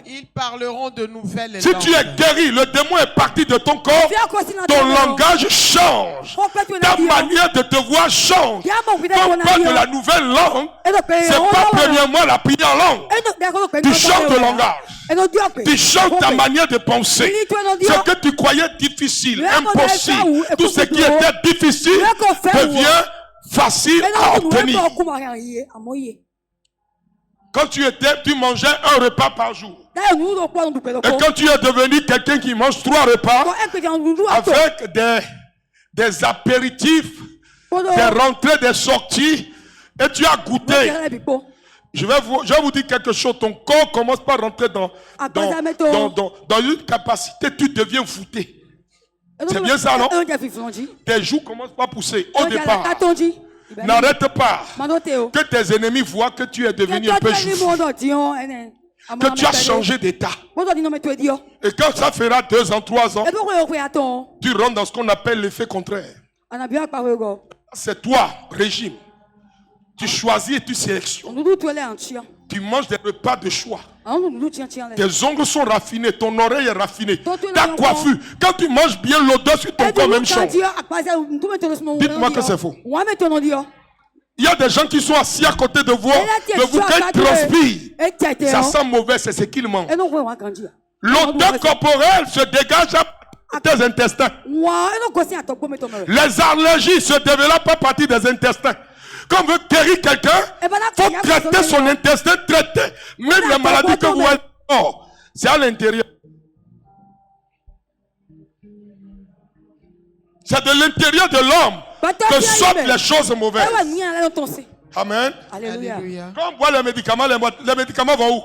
Ils parleront de nouvelles langues. Si tu es guéri, le démon est parti de ton corps, ton langage change. Ta manière de te voir change. Quand on parle de la nouvelle langue, c'est pas premièrement la prière en langue. Tu changes de langage. Tu changes ta manière de penser. Ce que tu croyais difficile, impossible, tout ce qui était difficile devient facile à obtenir. Quand tu mangeais un repas par jour. Et quand tu es devenu quelqu'un qui mange 3 repas avec des apéritifs, des rentrées, des sorties, et tu as goûté, je vais vous dire quelque chose. Ton corps commence par rentrer dans une capacité, tu deviens fouté. C'est bien ça, non? Tes joues commencent par pousser au départ. N'arrête pas que tes ennemis voient que tu es devenu un peu juif, que tu as changé d'état. Et quand ça fera 2 ans, 3 ans, tu rentres dans ce qu'on appelle l'effet contraire. C'est toi, régime. Tu choisis et tu sélectionnes. Tu manges des repas de choix. Tes ongles sont raffinés, ton oreille est raffinée, ta coiffure. Quand tu manges bien, l'odeur sur ton corps même change. Dites-moi que c'est faux. Il y a des gens qui sont assis à côté de vous quand ils transpirent. Ça sent mauvais, c'est ce qu'ils mangent. L'odeur corporelle se dégage à tes intestins. Les allergies se développent à partir des intestins. Quand on veut guérir quelqu'un, il faut traiter son intestin, traiter même les maladies que vous avez. C'est à l'intérieur. C'est de l'intérieur de l'homme que sortent les choses mauvaises. Amen. Alléluia. Quand on boit les médicaments vont où?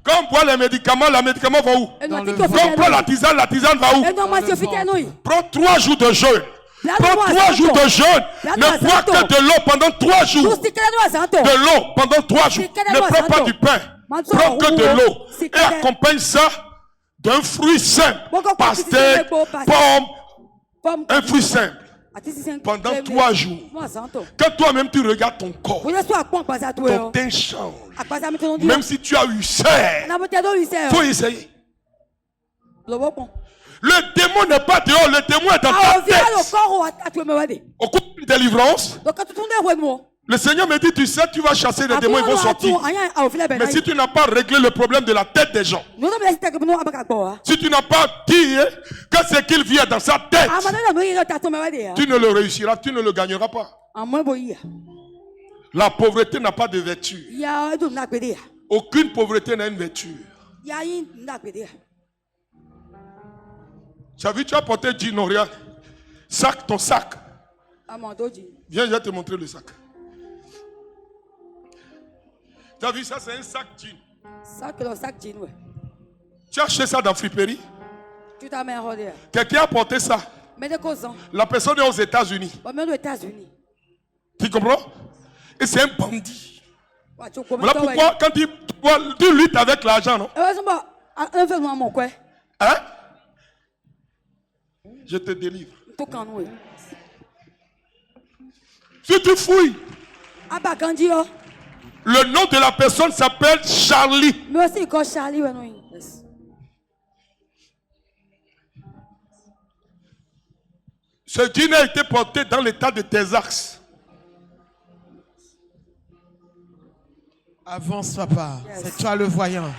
Quand on boit les médicaments vont où? Quand on prend la tisane va où? Prends 3 jours de jeûne. Prends 3 jours de jeûne. Ne bois que de l'eau pendant 3 jours. De l'eau pendant 3 jours. Ne prends pas du pain. Prends que de l'eau. Et accompagne ça d'un fruit simple. Pastèque, pomme, un fruit simple. Pendant 3 jours. Quand toi-même tu regardes ton corps, ton teint change. Même si tu as eu serre, il faut essayer. Le démon n'est pas dehors, le démon est dans ta tête. Au cours d'une délivrance, le Seigneur me dit, tu sais, tu vas chasser les démons, ils vont sortir. Mais si tu n'as pas réglé le problème de la tête des gens, si tu n'as pas dit que ce qu'il vient dans sa tête, tu ne le réussiras, tu ne le gagneras pas. La pauvreté n'a pas de vertu. Aucune pauvreté n'a une vertu. Tu as vu, tu as porté jean, regarde. Sac, ton sac. Viens, je vais te montrer le sac. Tu as vu ça, c'est un sac jean. Tu as acheté ça dans friperie. Quelqu'un a porté ça. La personne est aux États-Unis. Tu comprends? Et c'est un bandit. Voilà pourquoi quand tu luttes avec l'argent, non? Hein? Je te délivre. Si tu fouilles, le nom de la personne s'appelle Charlie. Ce jean a été porté dans l'état de Texas. Avance, papa. C'est toi le voyant.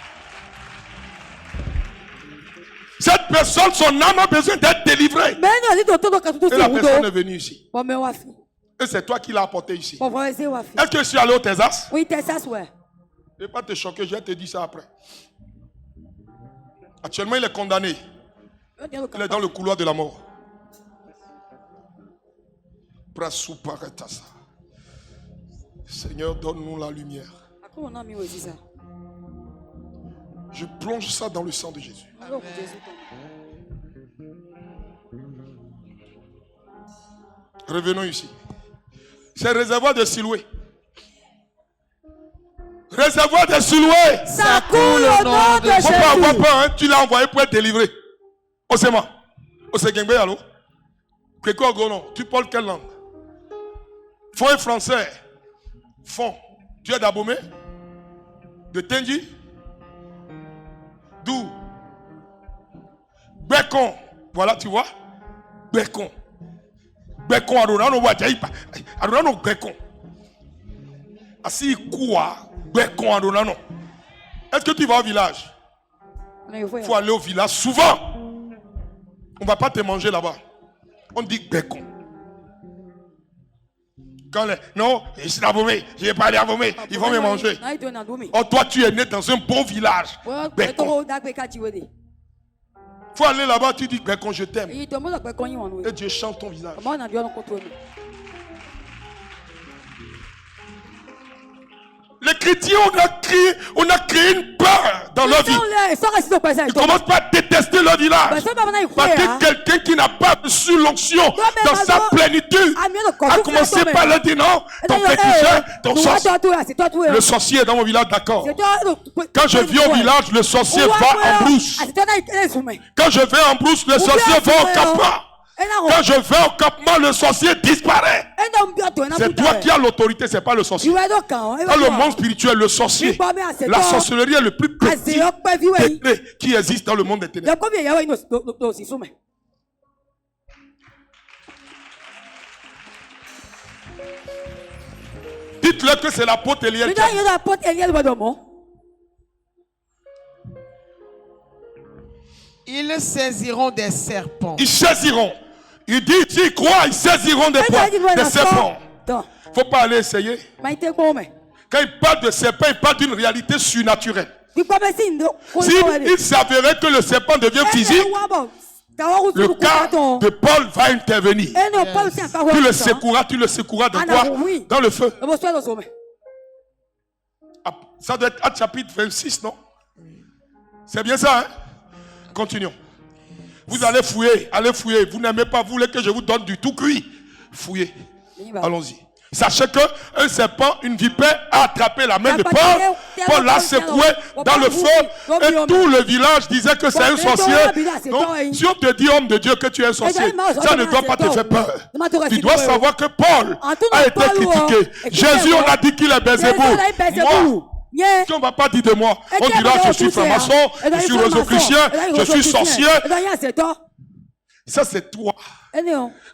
Cette personne, son âme a besoin d'être délivrée. Et la personne est venue ici. Et c'est toi qui l'as apporté ici. Est-ce que je suis allé au Texas? Oui, Texas, ouais. Je ne vais pas te choquer, je vais te dire ça après. Actuellement, il est condamné. Il est dans le couloir de la mort. Seigneur, donne-nous la lumière. Je plonge ça dans le sang de Jésus. Amen. Revenons ici. C'est réservoir de Siloué. Réservoir de Siloué. Ça coule au nom de Jésus. Faut pas avoir peur, hein? Tu l'as envoyé pour être délivré. Osema. Osegengbe, allô? Tu parles quelle langue? Fond est français. Fond. Tu es d'Abomey? De Tenji? D'où? Bécon. Voilà, tu vois? Bécon. Bécon, Adonano, Adonano, Bécon. Assis quoi? Bécon, Adonano. Est-ce que tu vas au village? Il faut aller au village souvent. On ne va pas te manger là-bas. On dit Bécon. Non, je n'ai pas aller à vomir. Ils vont me manger. Oh, toi, tu es né dans un bon village. Faut aller là-bas, tu dis Bécon, je t'aime. Et Dieu chante ton visage. Les chrétiens, on a créé une peur dans leur vie. Ils commencent pas à détester leur village. Parce que quelqu'un qui n'a pas reçu l'onction dans sa plénitude a commencé par leur dire non, ton féticheur, ton sorcier. Le sorcier est dans mon village, d'accord. Quand je viens au village, le sorcier va en brousse. Quand je vais en brousse, le sorcier va au campement. Quand je vais au campement, le sorcier disparaît. C'est toi qui as l'autorité, c'est pas le sorcier. Dans le monde spirituel, le sorcier, la sorcellerie est le plus petit degré qui existe dans le monde des ténèbres. Dites-le que c'est l'apôtre Eliel. Ils saisiront des serpents. Ils saisiront. Il dit, s'ils croient, ils saisiront des serpents. Faut pas aller essayer. Quand il parle de serpent, il parle d'une réalité surnaturelle. S'il s'avérait que le serpent devient physique, le cas de Paul va intervenir. Tu le secoueras dans quoi? Dans le feu. Ça doit être Actes chapitre 26, non? C'est bien ça, hein? Continuons. Vous allez fouiller, Vous n'aimez pas, vous voulez que je vous donne du tout cuit. Fouillez. Allons-y. Sachez qu'un serpent, une vipère, a attrapé la main de Paul. Paul l'a secoué dans le feu. Et tout le village disait que c'est un sorcier. Donc, si on te dit, homme de Dieu, que tu es un sorcier, ça ne doit pas te faire peur. Tu dois savoir que Paul a été critiqué. Jésus, on a dit qu'il est Belzéboul. Moi, si on ne va pas dire de moi, on dira je suis franc-maçon, je suis rosicrucien, je suis sorcier. Ça c'est toi.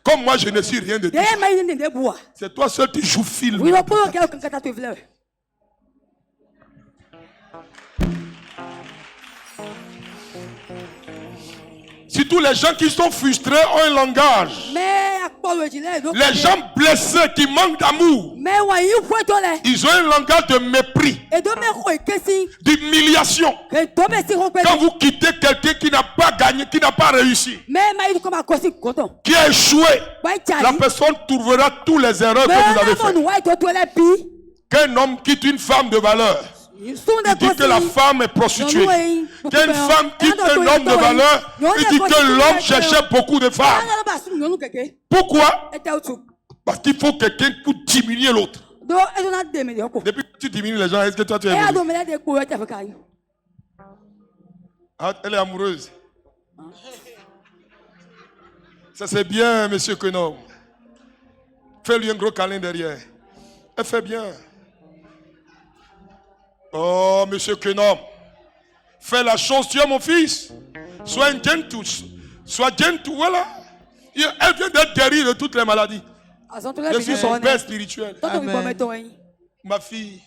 Comme moi je ne suis rien de tout. C'est toi seul qui joues film. Si tous les gens qui sont frustrés ont un langage, les gens blessés qui manquent d'amour, ils ont un langage de mépris, d'humiliation. Quand vous quittez quelqu'un qui n'a pas gagné, qui n'a pas réussi, qui a échoué, la personne trouvera tous les erreurs que vous avez faites. Qu'un homme quitte une femme de valeur, il dit que la femme est prostituée. Qu'une femme quitte un homme de valeur, il dit que l'homme cherchait beaucoup de femmes. Pourquoi? Parce qu'il faut quelqu'un pour diminuer l'autre. Depuis que tu diminues les gens, est-ce que toi tu es amoureux? Elle est amoureuse. Ça c'est bien, monsieur Kenom. Fais-lui un gros câlin derrière. Elle fait bien. Oh, monsieur Kenom, fais la chose, tu es mon fils. Sois un gentle. Sois gentle, voilà. Elle vient d'être guérie de toutes les maladies. Je suis son père spirituel. Amen. Ma fille,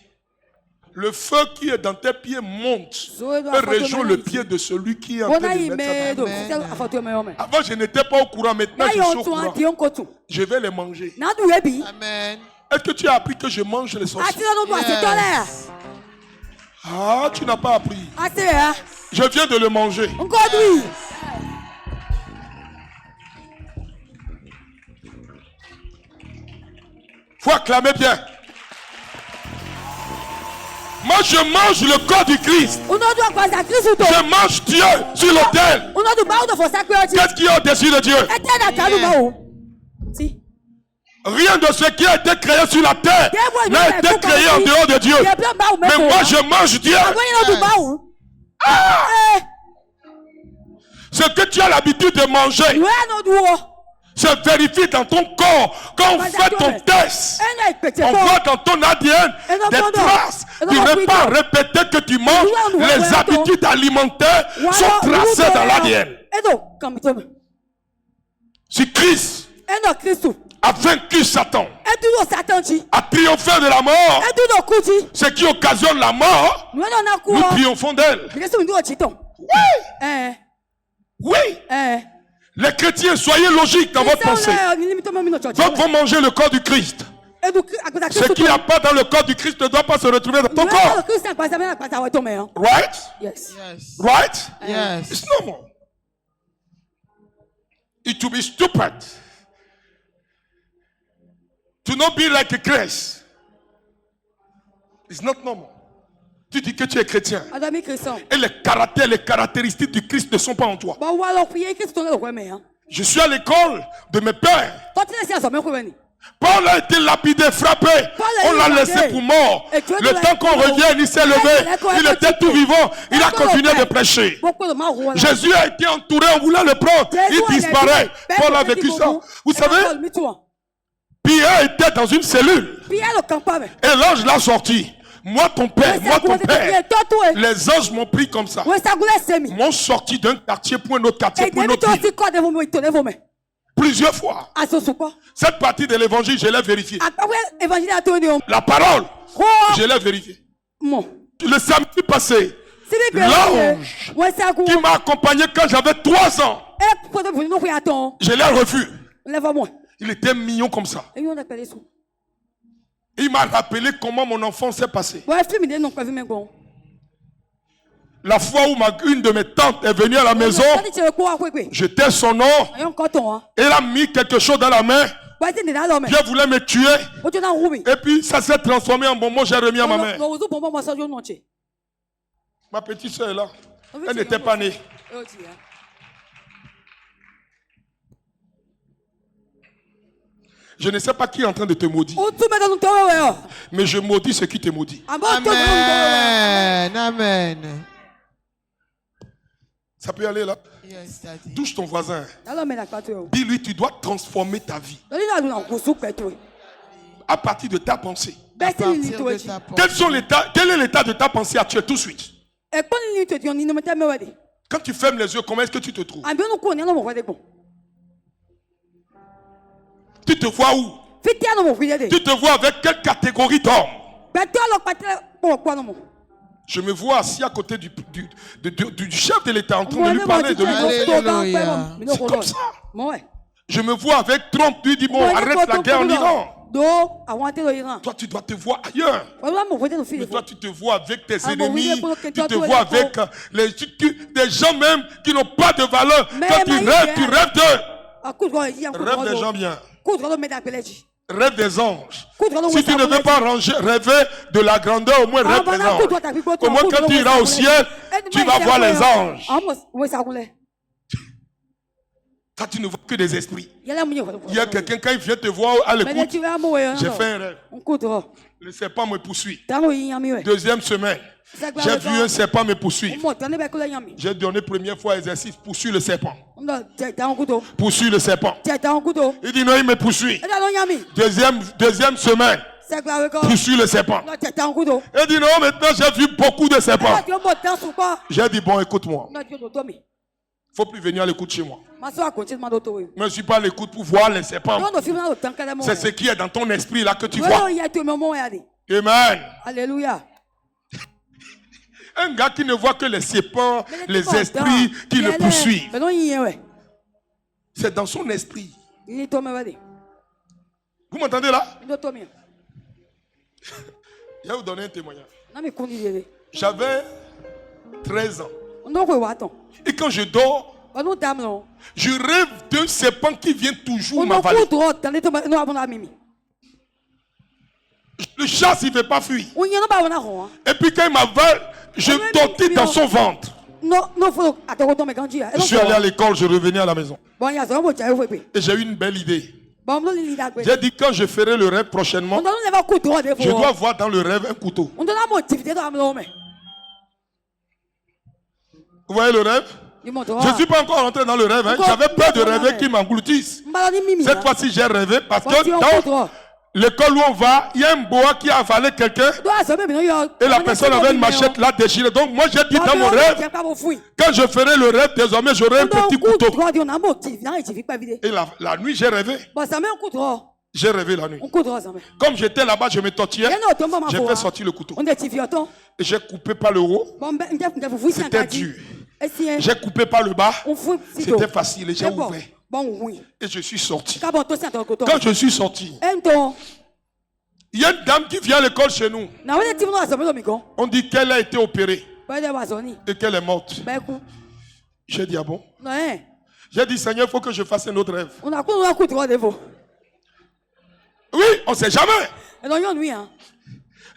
le feu qui est dans tes pieds monte et rejoint le pied de celui qui est en train de mettre sa main. Avant, je n'étais pas au courant. Maintenant, je suis au courant. Je vais les manger. Amen. Est-ce que tu as appris que je mange les sorciers? Yes. Ah, tu n'as pas appris. Je viens de le manger. Faut acclamer bien. Moi, je mange le corps du Christ. Je mange Dieu sur l'autel. Qu'est-ce qu'il y a au-dessus de Dieu? Rien de ce qui a été créé sur la terre n'a été créé en dehors de Dieu. Mais moi, je mange Dieu. Ce que tu as l'habitude de manger se vérifie dans ton corps. Quand on fait ton test, on voit dans ton ADN des traces du repas répété que tu manges. Les habitudes alimentaires sont tracées dans l'ADN. Si Christ a vaincu Satan, a triomphé de la mort, ce qui occasionne la mort, nous triomphons d'elle. Oui. Les chrétiens, soyez logiques dans votre pensée. Donc vous mangez le corps du Christ. Ce qui n'a pas dans le corps du Christ ne doit pas se retrouver dans ton corps. Right? Yes. Right? Yes. It's normal. It will be stupid to not be like a Christ. It's not normal. Tu dis que tu es chrétien. Et les caractéristiques du Christ ne sont pas en toi. Je suis à l'école de mes pères. Paul a été lapidé, frappé. On l'a laissé pour mort. Le temps qu'on revienne, il s'est levé. Il était tout vivant. Il a continué de prêcher. Jésus a été entouré, on voulait le prendre. Il disparaît. Paul a vécu ça. Vous savez, Pierre était dans une cellule. Et l'ange l'a sorti. Moi ton père, les anges m'ont pris comme ça. M'ont sorti d'un quartier pour un autre quartier pour une autre ville. Plusieurs fois. Cette partie de l'évangile, je l'ai vérifiée. La parole, je l'ai vérifiée. Le samedi passé, l'ange qui m'a accompagné quand j'avais 3 ans, je l'ai revu. Il était mignon comme ça. Il m'a rappelé comment mon enfance s'est passée. La fois où une de mes tantes est venue à la maison, j'étais son nom, elle a mis quelque chose dans la main, Dieu voulait me tuer, et puis ça s'est transformé en bonbon, j'ai remis à ma mère. Ma petite soeur est là, elle n'était pas née. Je ne sais pas qui est en train de te maudire. Mais je maudis ce qui te maudit. Amen. Amen. Ça peut aller là? Yes, Daddy. Touche ton voisin. Dis-lui, tu dois transformer ta vie. À partir de ta pensée. Quel est l'état de ta pensée actuelle tout de suite? Quand tu fermes les yeux, comment est-ce que tu te trouves? Tu te vois où? Tu te vois avec quelle catégorie d'hommes? Je me vois assis à côté du chef de l'État en train de lui parler de lui. C'est comme ça. Je me vois avec Trump, lui dit bon, arrête la guerre en Iran. Toi, tu dois te voir ailleurs. Mais toi, tu te vois avec tes ennemis. Tu te vois avec des gens même qui n'ont pas de valeur. Quand tu rêves d'eux. Rêve des gens bien. Rêve des anges. Si tu ne veux pas rêver de la grandeur, au moins rêve des anges. Au moins quand tu iras au ciel, tu vas voir les anges. Toi, tu ne vois que des esprits. Il y a quelqu'un, quand il vient te voir à l'écoute, j'ai fait un rêve. Le serpent me poursuit. Deuxième semaine, j'ai vu un serpent me poursuivre. J'ai donné première fois exercice, poursuis le serpent. Poursuis le serpent. Il dit non, il me poursuit. Deuxième semaine, poursuis le serpent. Il dit non, maintenant j'ai vu beaucoup de serpents. J'ai dit bon, écoute-moi. Il ne faut plus venir à l'écoute chez moi. Je ne suis pas à l'écoute pour voir les serpents. C'est ce qui est dans ton esprit là que tu vois. Amen. Alléluia. Un gars qui ne voit que les serpents, les esprits qui le poursuivent. C'est dans son esprit. Vous m'entendez là? Je vais vous donner un témoignage. J'avais 13 ans. Et quand je dors, je rêve d'un serpent qui vient toujours m'avaler. Le chasse, il ne veut pas fuir. Et puis quand il m'avale, je tortille dans son ventre. Je suis allé à l'école, je revenais à la maison. Et j'ai eu une belle idée. J'ai dit quand je ferai le rêve prochainement, je dois voir dans le rêve un couteau. Vous voyez le rêve? Je ne suis pas encore rentré dans le rêve. Hein. J'avais peur de rêver qu'il m'engloutisse. Cette fois-ci, j'ai rêvé parce que dans l'école où on va, il y a un boa qui a avalé quelqu'un et la personne avait une machette là déchirée. Donc moi, j'ai dit dans mon rêve, quand je ferai le rêve, désormais, j'aurai un petit couteau. Et la nuit, j'ai rêvé. J'ai rêvé la nuit. Comme j'étais là-bas, je me tortillais. J'ai fait sortir le couteau. Et j'ai coupé par le haut. C'était dur. J'ai coupé par le bas. C'était facile et j'ai ouvert. Et je suis sorti. Quand je suis sorti, Il y a une dame qui vient à l'école chez nous. On dit qu'elle a été opérée et qu'elle est morte. J'ai dit, ah bon? J'ai dit, Seigneur, il faut que je fasse un autre rêve. Oui, on ne sait jamais.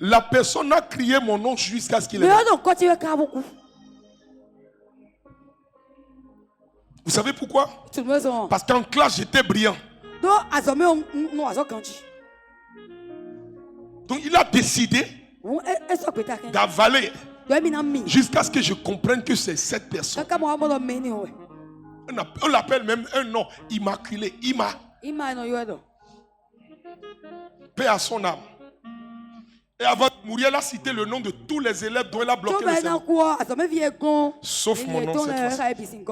La personne a crié mon nom jusqu'à ce qu'il est mort. Vous savez pourquoi? Parce qu'en classe, j'étais brillant. Donc il a décidé d'avaler jusqu'à ce que je comprenne que c'est cette personne. On l'appelle même un nom immaculé. Ima. Paix à son âme. Et avant de mourir, elle a cité le nom de tous les élèves dont elle a bloqué le cerveau. Sauf mon nom cette fois-ci.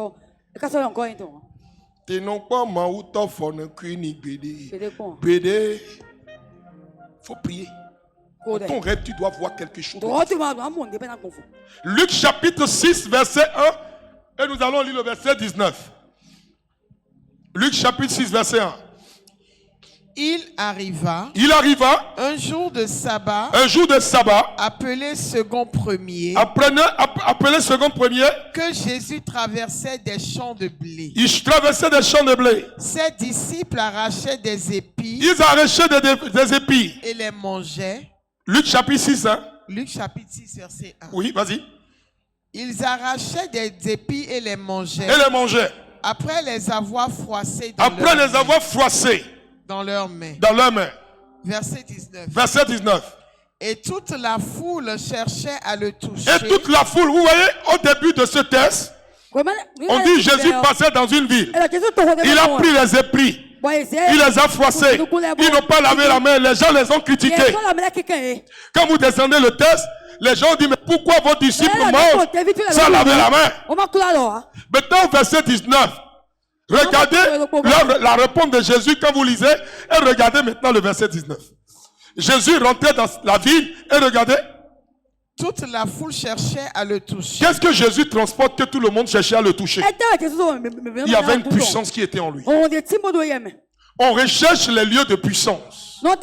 Faut prier. Dans ton rêve, tu dois voir quelque chose. Luc chapitre 6, verset 1. Et nous allons lire le verset 19. Luc chapitre 6, verset 1. Il arriva un jour de sabbat, appelé second premier, que Jésus traversait des champs de blé. Il traversait des champs de blé. Ses disciples arrachaient des épis. Ils arrachaient des épis et les mangeaient. Luc chapitre 6, hein? Le chapitre 6, verset 1. Oui, vas-y. Ils arrachaient des épis et les mangeaient. Après les avoir froissés dans leurs mains. Verset 19. Et toute la foule cherchait à le toucher. Et toute la foule, vous voyez, au début de ce texte, on dit Jésus passait dans une ville. Il a pris les épris. Il les a froissés. Ils n'ont pas lavé la main. Les gens les ont critiqués. Quand vous descendez le texte, les gens disent, mais pourquoi vos disciples mangent sans laver la main? Maintenant, au verset 19, regardez la réponse de Jésus quand vous lisez, et regardez maintenant le verset 19. Jésus rentrait dans la ville et regardez. Toute la foule cherchait à le toucher. Qu'est-ce que Jésus transporte que tout le monde cherchait à le toucher? Il y avait une puissance qui était en lui. On recherche les lieux de puissance. Quand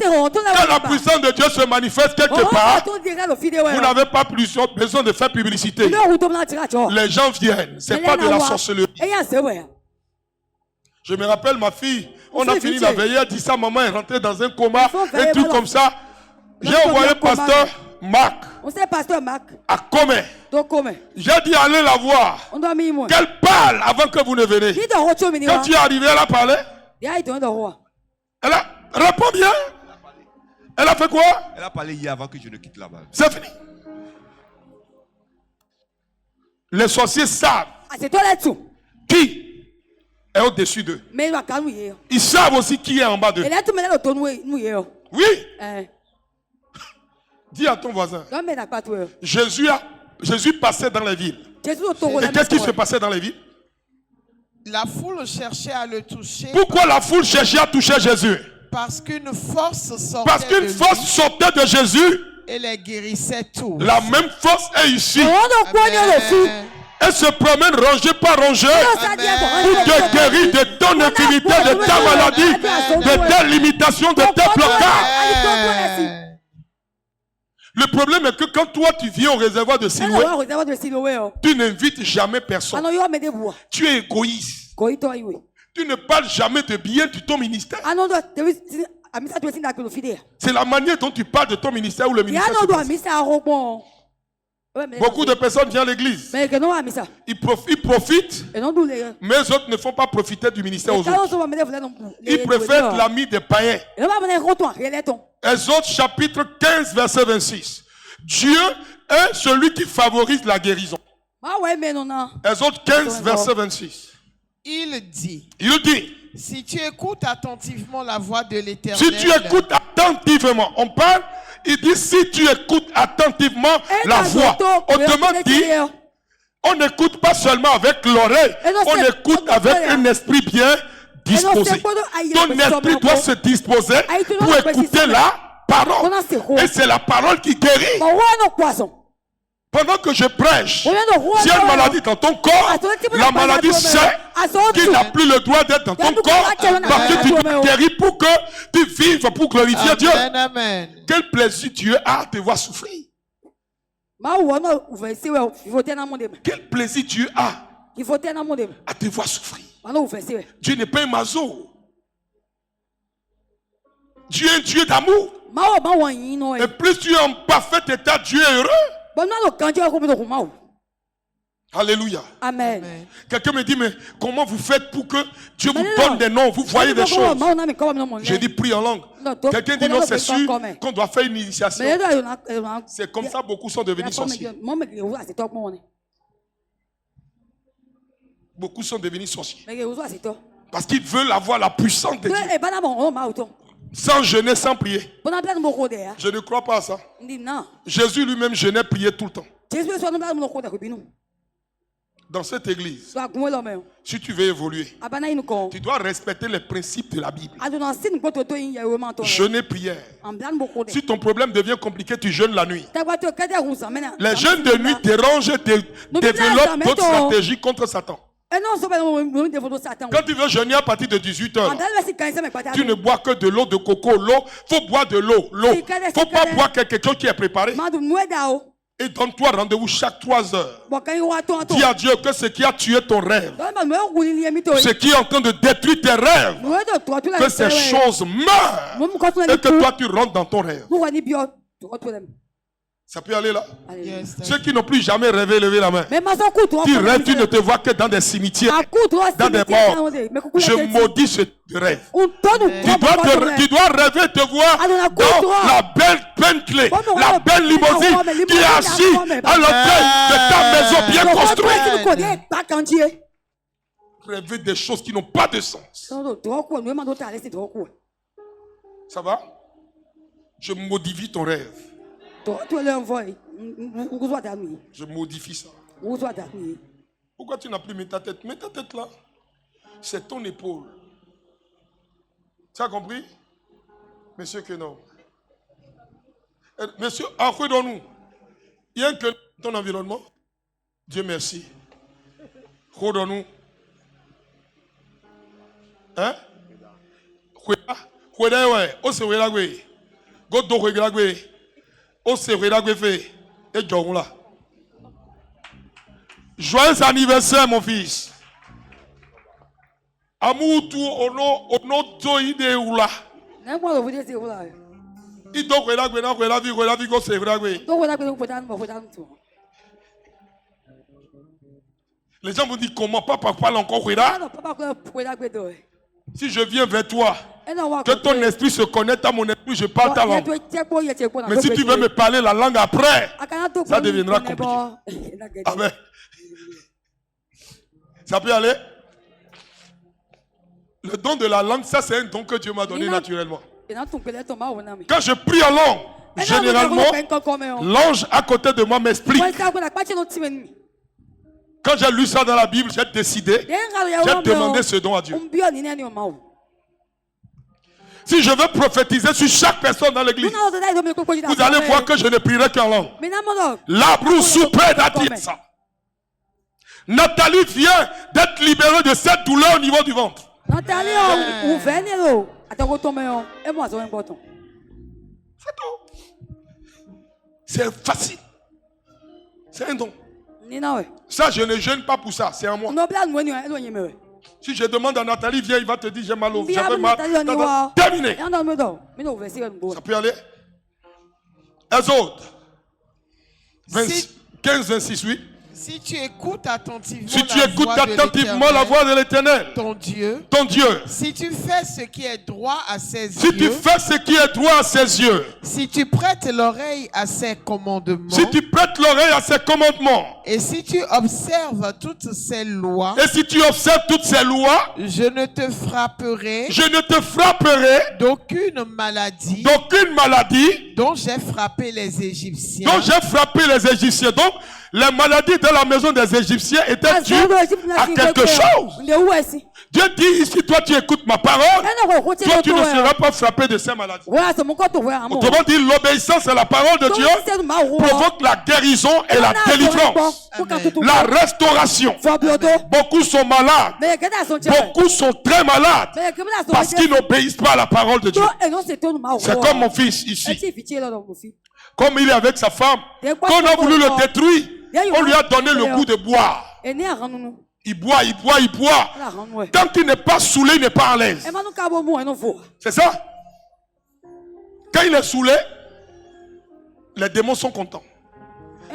la puissance de Dieu se manifeste quelque part, vous n'avez pas besoin de faire publicité. Les gens viennent. Ce n'est pas de la sorcellerie. Je me rappelle ma fille, on a fini la veillée, elle dit ça, maman est rentrée dans un coma, un truc comme ça. J'ai envoyé pasteur Marc à Comé. J'ai dit allez la voir. Qu'elle parle avant que vous ne venez. Quand tu es arrivé, elle a parlé. Elle a répondu bien. Elle a fait quoi? Elle a parlé hier avant que je ne quitte là-bas. C'est fini. Les sorciers savent qui est au-dessus d'eux. Ils savent aussi qui est en bas d'eux. Oui. Dis à ton voisin. Jésus passait dans les villes. Et qu'est-ce qui se passait dans les villes? La foule cherchait à le toucher. Pourquoi la foule cherchait à toucher Jésus? Parce qu'une force sortait de Jésus et les guérissait tous. La même force est ici. Elle se promène rangée par rangée pour te guérir de ton infirmité, de ta maladie, de ta limitation, de tes blocages. Le problème est que quand toi tu viens au réservoir de Siloé, tu n'invites jamais personne. Tu es égoïste. Tu ne parles jamais de bien de ton ministère. C'est la manière dont tu parles de ton ministère ou le ministère. Beaucoup de personnes viennent à l'église. Ils profitent, mais les autres ne font pas profiter du ministère aux autres. Ils préfèrent être l'ami des païens. Exode chapitre 15, verset 26. Dieu est celui qui favorise la guérison. Exode 15, verset 26. Il dit. Si tu écoutes attentivement la voix de l'Éternel. Si tu écoutes attentivement, on parle. Il dit si tu écoutes attentivement la voix. Autrement dit, on n'écoute pas seulement avec l'oreille, on écoute avec un esprit bien disposé. Ton esprit doit se disposer pour écouter la parole. Et c'est la parole qui guérit. Pendant que je prêche, s'il y a une maladie dans ton corps, la maladie sait qu'il n'a plus le droit d'être dans ton corps parce que tu dois guérir pour que tu vives, pour glorifier Dieu. Amen. Quel plaisir Dieu a à te voir souffrir. Quel plaisir Dieu a à te voir souffrir. Dieu n'est pas un maso. Dieu est un Dieu d'amour. Et plus tu es en parfait état, Dieu est heureux. Alléluia. Amen. Quelqu'un me dit, mais comment vous faites pour que Dieu vous donne des noms, vous voyez des choses? J'ai dit, prie en langue. Quelqu'un dit, non, c'est sûr qu'on doit faire une initiation. C'est comme ça, beaucoup sont devenus sorciers. Beaucoup sont devenus sorciers. Parce qu'ils veulent avoir la puissance de Dieu. Sans jeûner, sans prier. Je ne crois pas à ça. Jésus lui-même jeûnait, priait tout le temps. Dans cette église, si tu veux évoluer, tu dois respecter les principes de la Bible. Jeûner, prière. Si ton problème devient compliqué, tu jeûnes la nuit. Les jeûnes de nuit dérangent et développent d'autres stratégies contre Satan. Quand tu veux jeûner à partir de 18h, tu ne bois que de l'eau de coco. L'eau, il faut boire de l'eau. Il ne faut pas boire quelque chose qui est préparé. Et donne-toi rendez-vous chaque 3 heures. Dis à Dieu que ce qui a tué ton rêve, ce qui est en train de détruire tes rêves, que ces choses meurent et que toi tu rentres dans ton rêve. Ça peut aller là? Yes, ceux qui n'ont plus jamais rêvé, levez la main. Tu rêves, tu ne te vois que dans des cimetières, dans des morts. Je maudis ce rêve. Tu dois rêver de voir dans la belle Bentley, la belle limousine qui est assise à l'entrée de ta maison bien construite. Rêver des choses qui n'ont pas de sens. Ça va? Je modifie ton rêve. Je modifie ça. Pourquoi tu n'as plus mis ta tête? Mets ta tête là. C'est ton épaule. Tu as compris? Monsieur Kenon. Monsieur, accordons-nous. Il y a que ton environnement. Dieu merci. Accordons-nous. Hein? Joyeux anniversaire, mon fils. Amour tout ono toide oula. Il doit les gens vont dire comment papa parle encore. Si je viens vers toi, que ton esprit se connecte à mon esprit, je parle ta langue. Mais si tu veux me parler la langue après, ça deviendra compliqué. Amen. Ça peut aller? Le don de la langue, ça c'est un don que Dieu m'a donné naturellement. Quand je prie en langue, généralement, l'ange à côté de moi m'explique. Quand j'ai lu ça dans la Bible, j'ai décidé, j'ai demandé ce don à Dieu. Si je veux prophétiser sur chaque personne dans l'église, vous allez voir que je ne prierai qu'en langue. La broussoupe d'Atiesa. Nathalie vient d'être libérée de cette douleur au niveau du ventre. C'est tout. C'est facile. C'est un don. Ça, je ne jeûne pas pour ça, c'est en moi. Si je demande à Nathalie, viens, il va te dire j'ai mal au ventre. J'avais mal. Terminé. Ça peut aller. Exode 15, 26, oui. Si tu écoutes attentivement, la voix de l'Éternel, ton Dieu, si tu fais ce qui est droit à ses yeux, si tu prêtes l'oreille à ses commandements, et si tu observes toutes ses lois, je ne te frapperai d'aucune maladie dont j'ai frappé les Égyptiens. Donc, Les maladies de la maison des Égyptiens étaient dues à quelque chose. Dieu dit ici, toi tu écoutes ma parole, toi tu ne seras pas frappé de ces maladies. Autrement dit, l'obéissance à la parole de Dieu provoque la guérison et la délivrance. La restauration. Beaucoup sont malades. Beaucoup sont très malades parce qu'ils n'obéissent pas à la parole de Dieu. C'est comme mon fils ici. Comme il est avec sa femme, quand on a voulu le détruire, on lui a donné le goût de boire. Il boit. Tant qu'il n'est pas saoulé, il n'est pas à l'aise. C'est ça. Quand il est saoulé, les démons sont contents.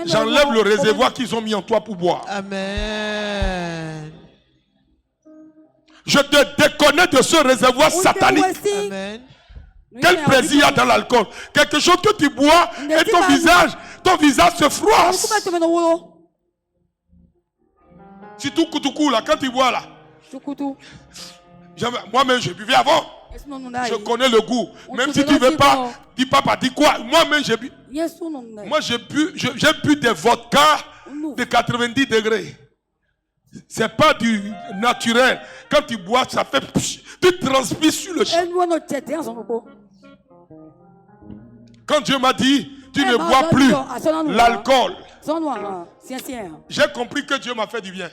J'enlève le réservoir qu'ils ont mis en toi pour boire. Amen. Je te déconnecte de ce réservoir satanique. Amen. Quel plaisir il y a dans l'alcool. Quelque chose que tu bois et ton visage se froisse. Si tout coutou là, quand tu bois là. Moi-même, je buvais avant. Je connais le goût. Même si tu ne veux pas, dis papa, dis quoi. Moi-même, j'ai bu. Moi, j'ai bu des vodkas de 90 degrés. C'est pas du naturel. Quand tu bois, ça fait... Tu transpires sur le champ. Quand Dieu m'a dit, tu ne bois plus l'alcool, j'ai compris que Dieu m'a fait du bien.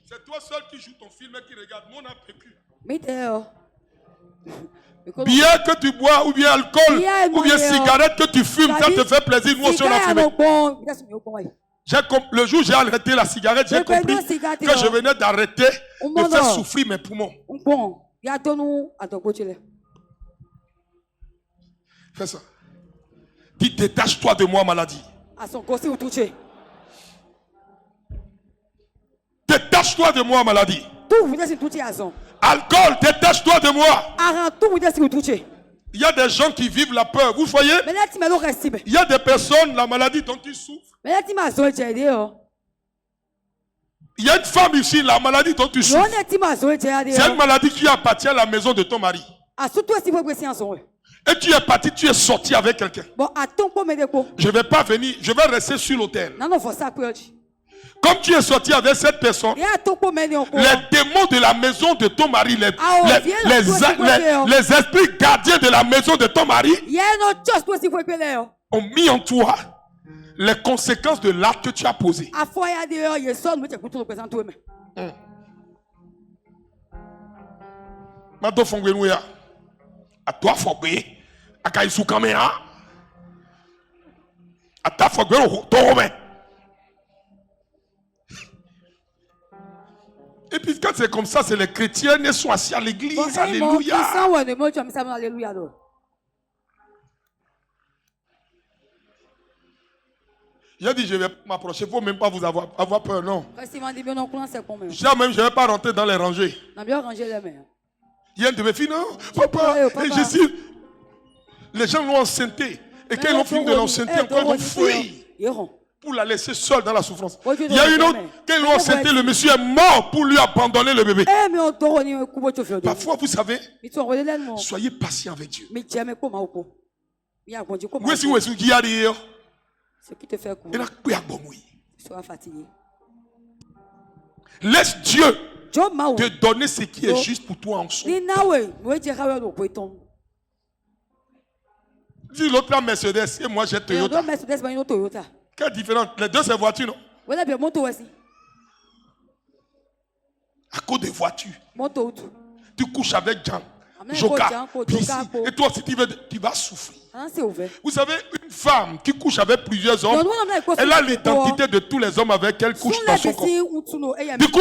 C'est toi seul qui joues ton film et qui regarde. Moi, on a vécu. Bien que tu bois, ou bien alcool, ou bien cigarette que tu fumes, ça te fait plaisir. Nous aussi, on a fumé. Le jour où j'ai arrêté la cigarette, j'ai compris que je venais d'arrêter de faire souffrir mes poumons. Fais ça. Dis, détache-toi de moi, maladie. Détache-toi de moi, maladie. Alcool, détache-toi de moi. Il y a des gens qui vivent la peur. Vous voyez? Il y a des personnes, la maladie dont ils souffrent. Il y a une femme ici, la maladie dont tu souffres. C'est une maladie qui appartient à la maison de ton mari. Et tu es parti, tu es sorti avec quelqu'un. Je ne vais pas venir, je vais rester sur l'autel. Comme tu es sorti avec cette personne, les démons de la maison de ton mari, les esprits gardiens de la maison de ton mari ont mis en toi les conséquences de l'acte que tu as posé. À toi, Fogbe, à Kaïsou Kamea, à ta Fogbe, et puis quand c'est comme ça, c'est les chrétiens, ils sont assis à l'église, alléluia. J'ai dit, je vais m'approcher, il ne faut même pas vous avoir peur, non. Jamais, je ne vais pas rentrer dans les rangées. Il y a un de mes filles, non, papa, et je suis... Les gens l'ont enceinté. Et quand ils l'ont fini de l'enceinter, encore ils ont fui pour la laisser seule dans la souffrance. Il y a une autre, quand ils l'ont enceinté, le monsieur est mort pour lui abandonner le bébé. Parfois, vous savez, soyez patient avec Dieu. Où est-ce qu'il y a des... Ce qui te fait courir, tu seras fatigué. Laisse Dieu te donner ce qui est juste pour toi en son. Dis l'autre là Mercedes et moi j'ai Toyota. Quelle différence? Les deux c'est voiture, non? À cause des voitures. Tu couches avec Jean. Joka, et toi aussi tu vas souffrir. Vous savez, une femme qui couche avec plusieurs hommes, elle a l'identité de tous les hommes avec elle couche dans son corps. Du coup,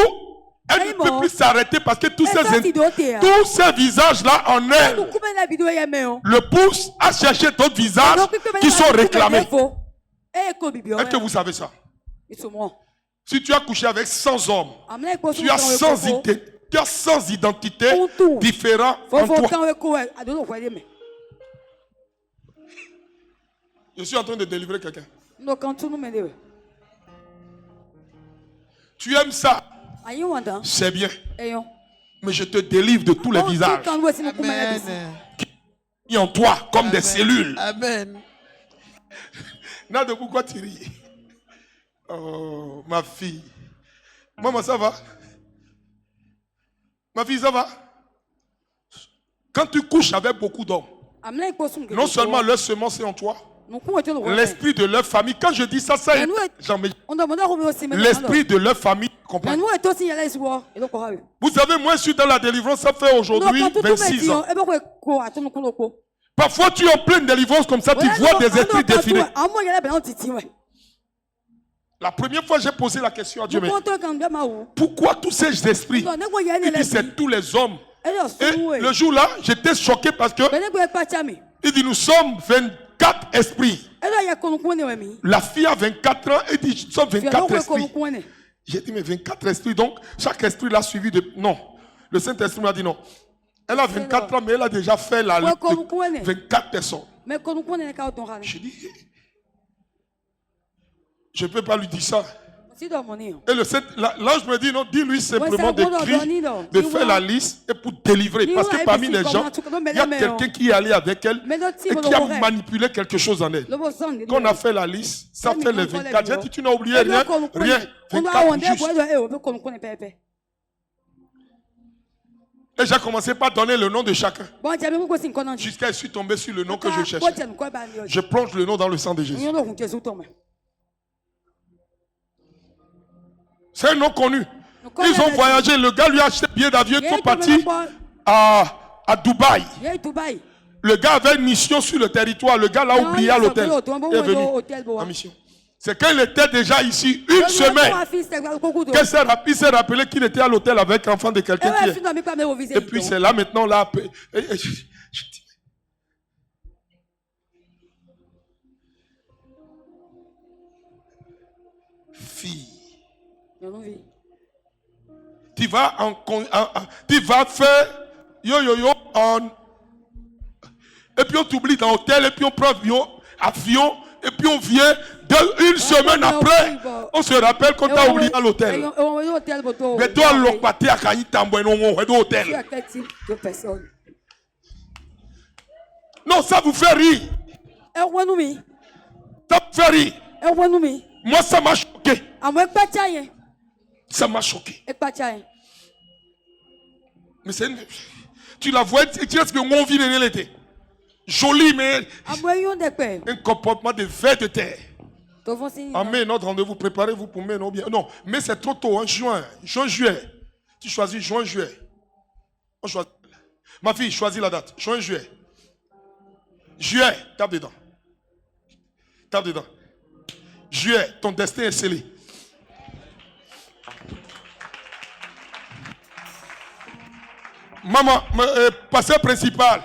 elle ne peut plus s'arrêter parce que tous ces visages-là en elle le poussent à chercher d'autres visages qui sont réclamés. Est-ce que vous savez ça? Si tu as couché avec 100 hommes, tu as 100 identités différentes en toi. Je suis en train de délivrer quelqu'un. Tu aimes ça? C'est bien. Mais je te délivre de tous les visages qui sont en toi comme des cellules. Amen. Nade, pourquoi tu ris? Oh, ma fille. Maman, ça va? Ma fille, ça va? Quand tu couches avec beaucoup d'hommes, non seulement leur semence est en toi, l'esprit de leur famille, quand je dis ça, ça est... L'esprit de leur famille, comprends? Vous savez, moi je suis dans la délivrance, ça fait aujourd'hui 26 ans. Parfois tu es en pleine délivrance comme ça, tu vois des esprits défiler. La première fois j'ai posé la question à Dieu, mais pourquoi tous ces esprits? Il dit c'est tous les hommes. Et le jour-là, j'étais choqué parce que il dit nous sommes 24 esprits. La fille a 24 ans et dit nous sommes 24 esprits. J'ai dit mais 24 esprits, donc chaque esprit l'a suivi de... Non, le Saint-Esprit m'a dit non. Elle a 24 ans mais elle a déjà fait la lutte de 24 personnes. J'ai dit je ne peux pas lui dire ça. Et l'ange me dit non, dis-lui simplement d'écrire, de faire la liste et pour délivrer. Parce que parmi les gens, il y a quelqu'un qui est allé avec elle et qui a manipulé quelque chose en elle. Quand on a fait la liste, ça fait les 24. J'ai dit tu n'as oublié rien, rien. 24 juste. Et j'ai commencé par donner le nom de chacun. Jusqu'à ce que je suis tombé sur le nom que je cherchais. Je plonge le nom dans le sang de Jésus. C'est un nom connu. Ils ont voyagé. Le gars lui a acheté un billet d'avion. Ils sont partis à Dubaï. Le gars avait une mission sur le territoire. Le gars l'a oublié à l'hôtel. Il est venu en mission. C'est quand il était déjà ici une semaine. Il s'est rappelé qu'il était à l'hôtel avec l'enfant de quelqu'un qui est. Et puis c'est là maintenant. Là, fille. Tu vas faire yo et puis on t'oublie dans l'hôtel et puis on prend avion et puis on vient une semaine après on se rappelle qu'on t'a oublié à l'hôtel. Mais toi l'opaté à Kayi Tambo non hôtel. Non, ça vous fait rire. Ça vous fait rire. Moi ça m'a choqué. Ça m'a choqué. Mais c'est tu la vois, tu dis que mon vie elle était jolie, mais un comportement de ver de terre. Amen, notre rendez-vous, préparez-vous pour mai, non bien. Non, mais c'est trop tôt, hein, juin-juillet. Tu choisis juin-juillet. Ma fille, choisis la date. Juin-juillet. Juillet, tape dedans. Tape dedans. Juillet, ton destin est scellé. Maman, pasteur principal,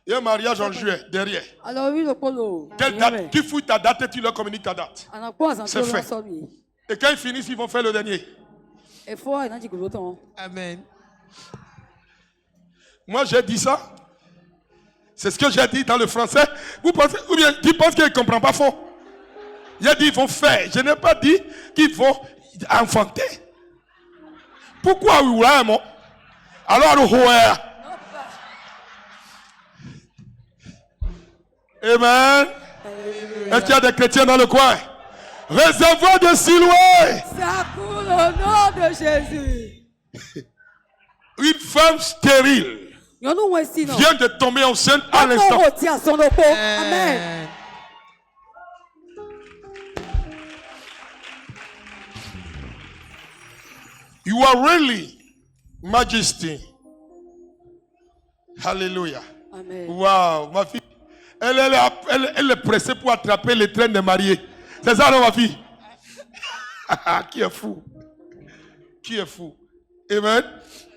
il y a un mariage en juillet, derrière. Alors oui, le polo. Quelle date? Tu fouilles ta date et tu leur communiques ta date. C'est fait. Et quand ils finissent, ils vont faire le dernier. Amen. Moi, j'ai dit ça. C'est ce que j'ai dit dans le français. Vous pensez, ou bien tu penses qu'ils ne comprennent pas fond? J'ai dit ils vont faire. Je n'ai pas dit qu'ils vont enfanter. Pourquoi oui, vraiment? Alors, amen. Est-ce qu'il y a des chrétiens dans le coin? Réservoir de Siloué. Ça pour le nom de Jésus. Une femme stérile vient de tomber enceinte à l'instant. Amen. You are really Majesty. Hallelujah. Amen. Wow, ma fille. Elle est pressée pour attraper les trains des mariés. C'est ça, non, ma fille? Qui est fou? Qui est fou? Amen.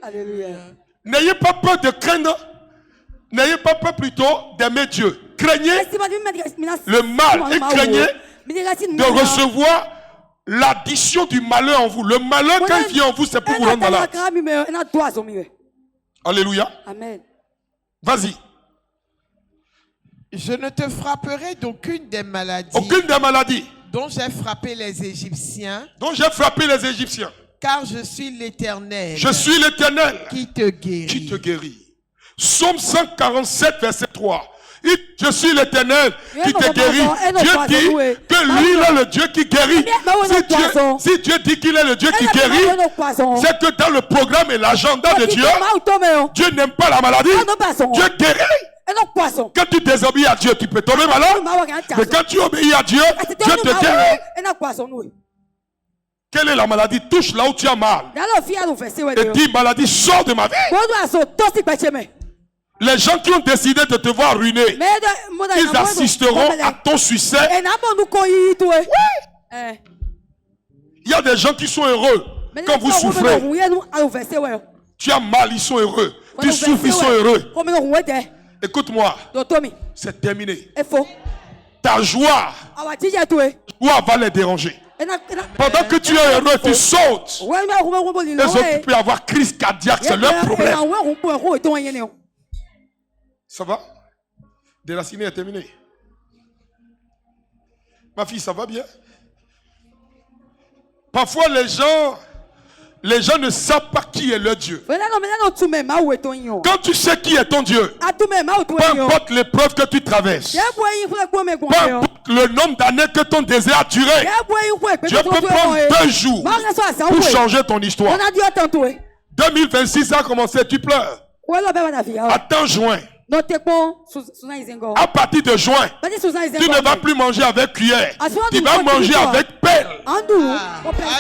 Alléluia. N'ayez pas peur de craindre. N'ayez pas peur plutôt d'aimer Dieu. Craignez le mal et craignez de recevoir l'addition du malheur en vous. Le malheur, quand il vient en vous, c'est pour vous rendre malade. Alléluia. Amen. Vas-y. Je ne te frapperai d'aucune des maladies. Aucune des maladies. Dont j'ai frappé les Égyptiens. Dont j'ai frappé les Égyptiens. Car je suis l'Éternel. Je suis l'Éternel. Qui te guérit. Qui te guérit. Psaume 147, verset 3. Je suis l'Éternel qui te guérit. Dieu dit que lui, il est le Dieu qui guérit. Si Dieu dit qu'il est le Dieu qui guérit, c'est que dans le programme et l'agenda de Dieu, Dieu n'aime pas la maladie. Dieu guérit. Quand tu désobéis à Dieu, tu peux tomber malade. Mais quand tu obéis à Dieu, Dieu te guérit. Quelle est la maladie? Touche là où tu as mal. Et dis, maladie, sors de ma vie. Les gens qui ont décidé de te voir ruiné, ils assisteront à ton succès. Il y a des gens qui sont heureux quand vous souffrez. Tu as mal, ils sont heureux. Tu souffres, ils sont heureux. Écoute-moi, c'est terminé. Ta joie va les déranger. Pendant que tu es heureux, tu sautes. Les autres peuvent avoir crise cardiaque, c'est leur problème. Ça va? Déraciné est terminé. Ma fille, ça va bien? Parfois, les gens ne savent pas qui est leur Dieu. Quand tu sais qui est ton Dieu, peu importe l'épreuve que tu traverses, peu importe le nombre d'années que ton désir a duré, Dieu peut prendre 2 jours pour changer ton histoire. 2026 a commencé, tu pleures. Attends juin. À partir de juin, tu ne vas plus manger avec cuillère. Tu vas manger avec pelle.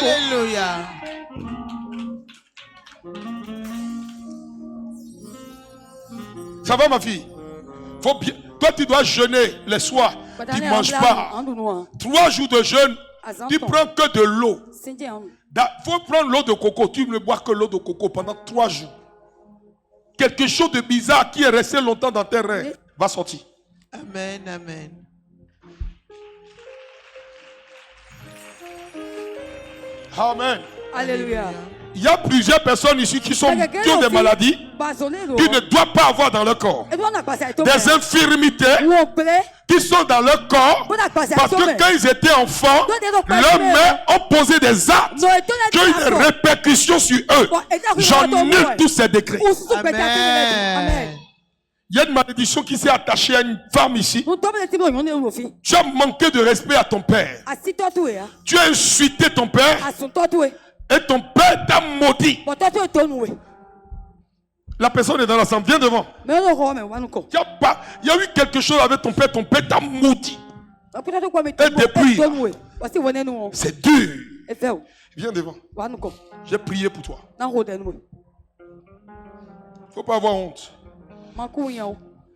Alléluia. Ça va, ma fille? Toi, tu dois jeûner les soirs. Tu ne manges pas. 3 jours de jeûne, tu prends que de l'eau. Il faut prendre l'eau de coco. Tu ne bois que l'eau de coco pendant 3 jours. Quelque chose de bizarre qui est resté longtemps dans tes reins va sortir. Amen, amen. Amen. Alléluia. Il y a plusieurs personnes ici qui ont des maladies qui ne doivent pas avoir dans leur corps. Des infirmités qui sont dans leur corps parce que quand ils étaient enfants, leurs mains ont posé des actes qui ont eu des répercussions sur eux. J'annule tous ces décrets. Amen. Il y a une malédiction qui s'est attachée à une femme ici. Tu as manqué de respect à ton père. Tu as insulté ton père. Et ton père t'a maudit. La personne est dans l'ensemble. Viens devant. Il y a eu quelque chose avec ton père. Ton père t'a maudit. Et depuis, c'est dur. Viens devant. J'ai prié pour toi. Il ne faut pas avoir honte.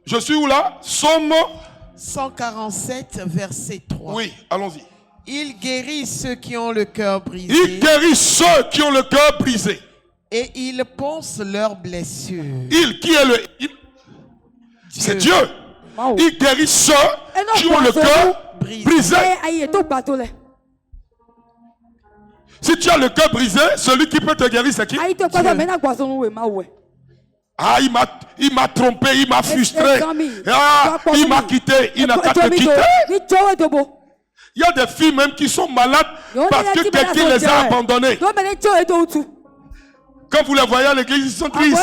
Je suis où là? Somme 147, verset 3. Oui, allons-y. Il guérit ceux qui ont le cœur brisé. Il guérit ceux qui ont le cœur brisé. Et il pense leurs blessures. C'est Dieu. Il guérit ceux qui ont le cœur brisé. Si tu as le cœur brisé, celui qui peut te guérir, c'est qui? Ah, il m'a trompé, il m'a frustré. Ah, il m'a quitté, il n'a qu'à te quitter. Il y a des filles même qui sont malades parce que quelqu'un les a abandonnées. Quand vous les voyez à l'église, ils sont tristes.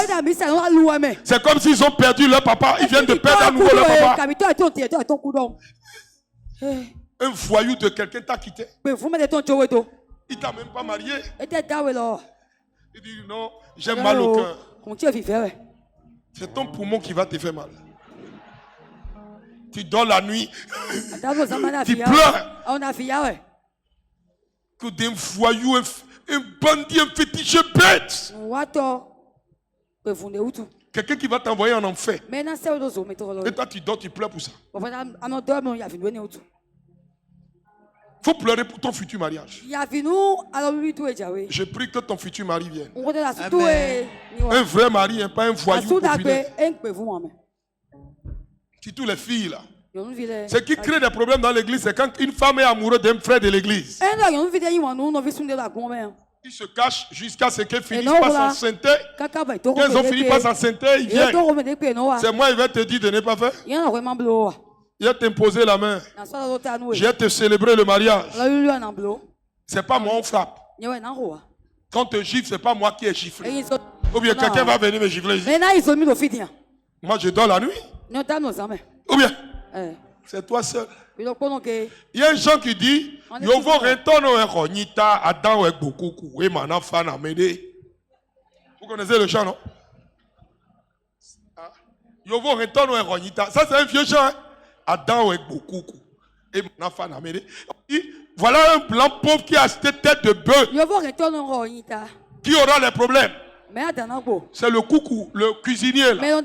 C'est comme s'ils ont perdu leur papa. Ils viennent de perdre à nouveau leur papa. Un voyou de quelqu'un t'a quitté. Il t'a même pas marié. Il dit non, j'ai mal au cœur. C'est ton poumon qui va te faire mal. Tu dors la nuit. Tu pleures. Que d'un voyou, un bandit, un fétiche bête. Quelqu'un qui va t'envoyer en enfer. Et toi, tu dors, tu pleures pour ça. Il faut pleurer pour ton futur mariage. Je prie que ton futur mari vienne. Amen. Un vrai mari, pas un voyou populaire. Si toutes les filles là. Ce qui crée des problèmes dans l'église, c'est quand une femme est amoureuse d'un frère de l'église. Ils se cachent jusqu'à ce qu'elles finissent par s'enceinte. Quand elles ont fini par s'enceinte, ils viennent. C'est moi, il va te dire de ne pas faire. Il va t'imposer la main. Je vais te célébrer le mariage. C'est pas moi, on frappe. Quand on te gifle, c'est pas moi qui ai giflé. Ou bien quelqu'un va venir me gifler. Moi, je dors la nuit. Ou bien? C'est toi seul. Il y a un chant qui dit Yovo retourne au Ronita, Adam et beaucoup, et mon fan a m'aider. Vous connaissez le chant, non? Yovo retourne au Ronita. Ça, c'est un vieux chant. Adam et beaucoup, et mon enfant a m'aider. Voilà un blanc pauvre qui a acheté tête de bœuf. Qui aura les problèmes? C'est le coucou, le cuisinier. Là.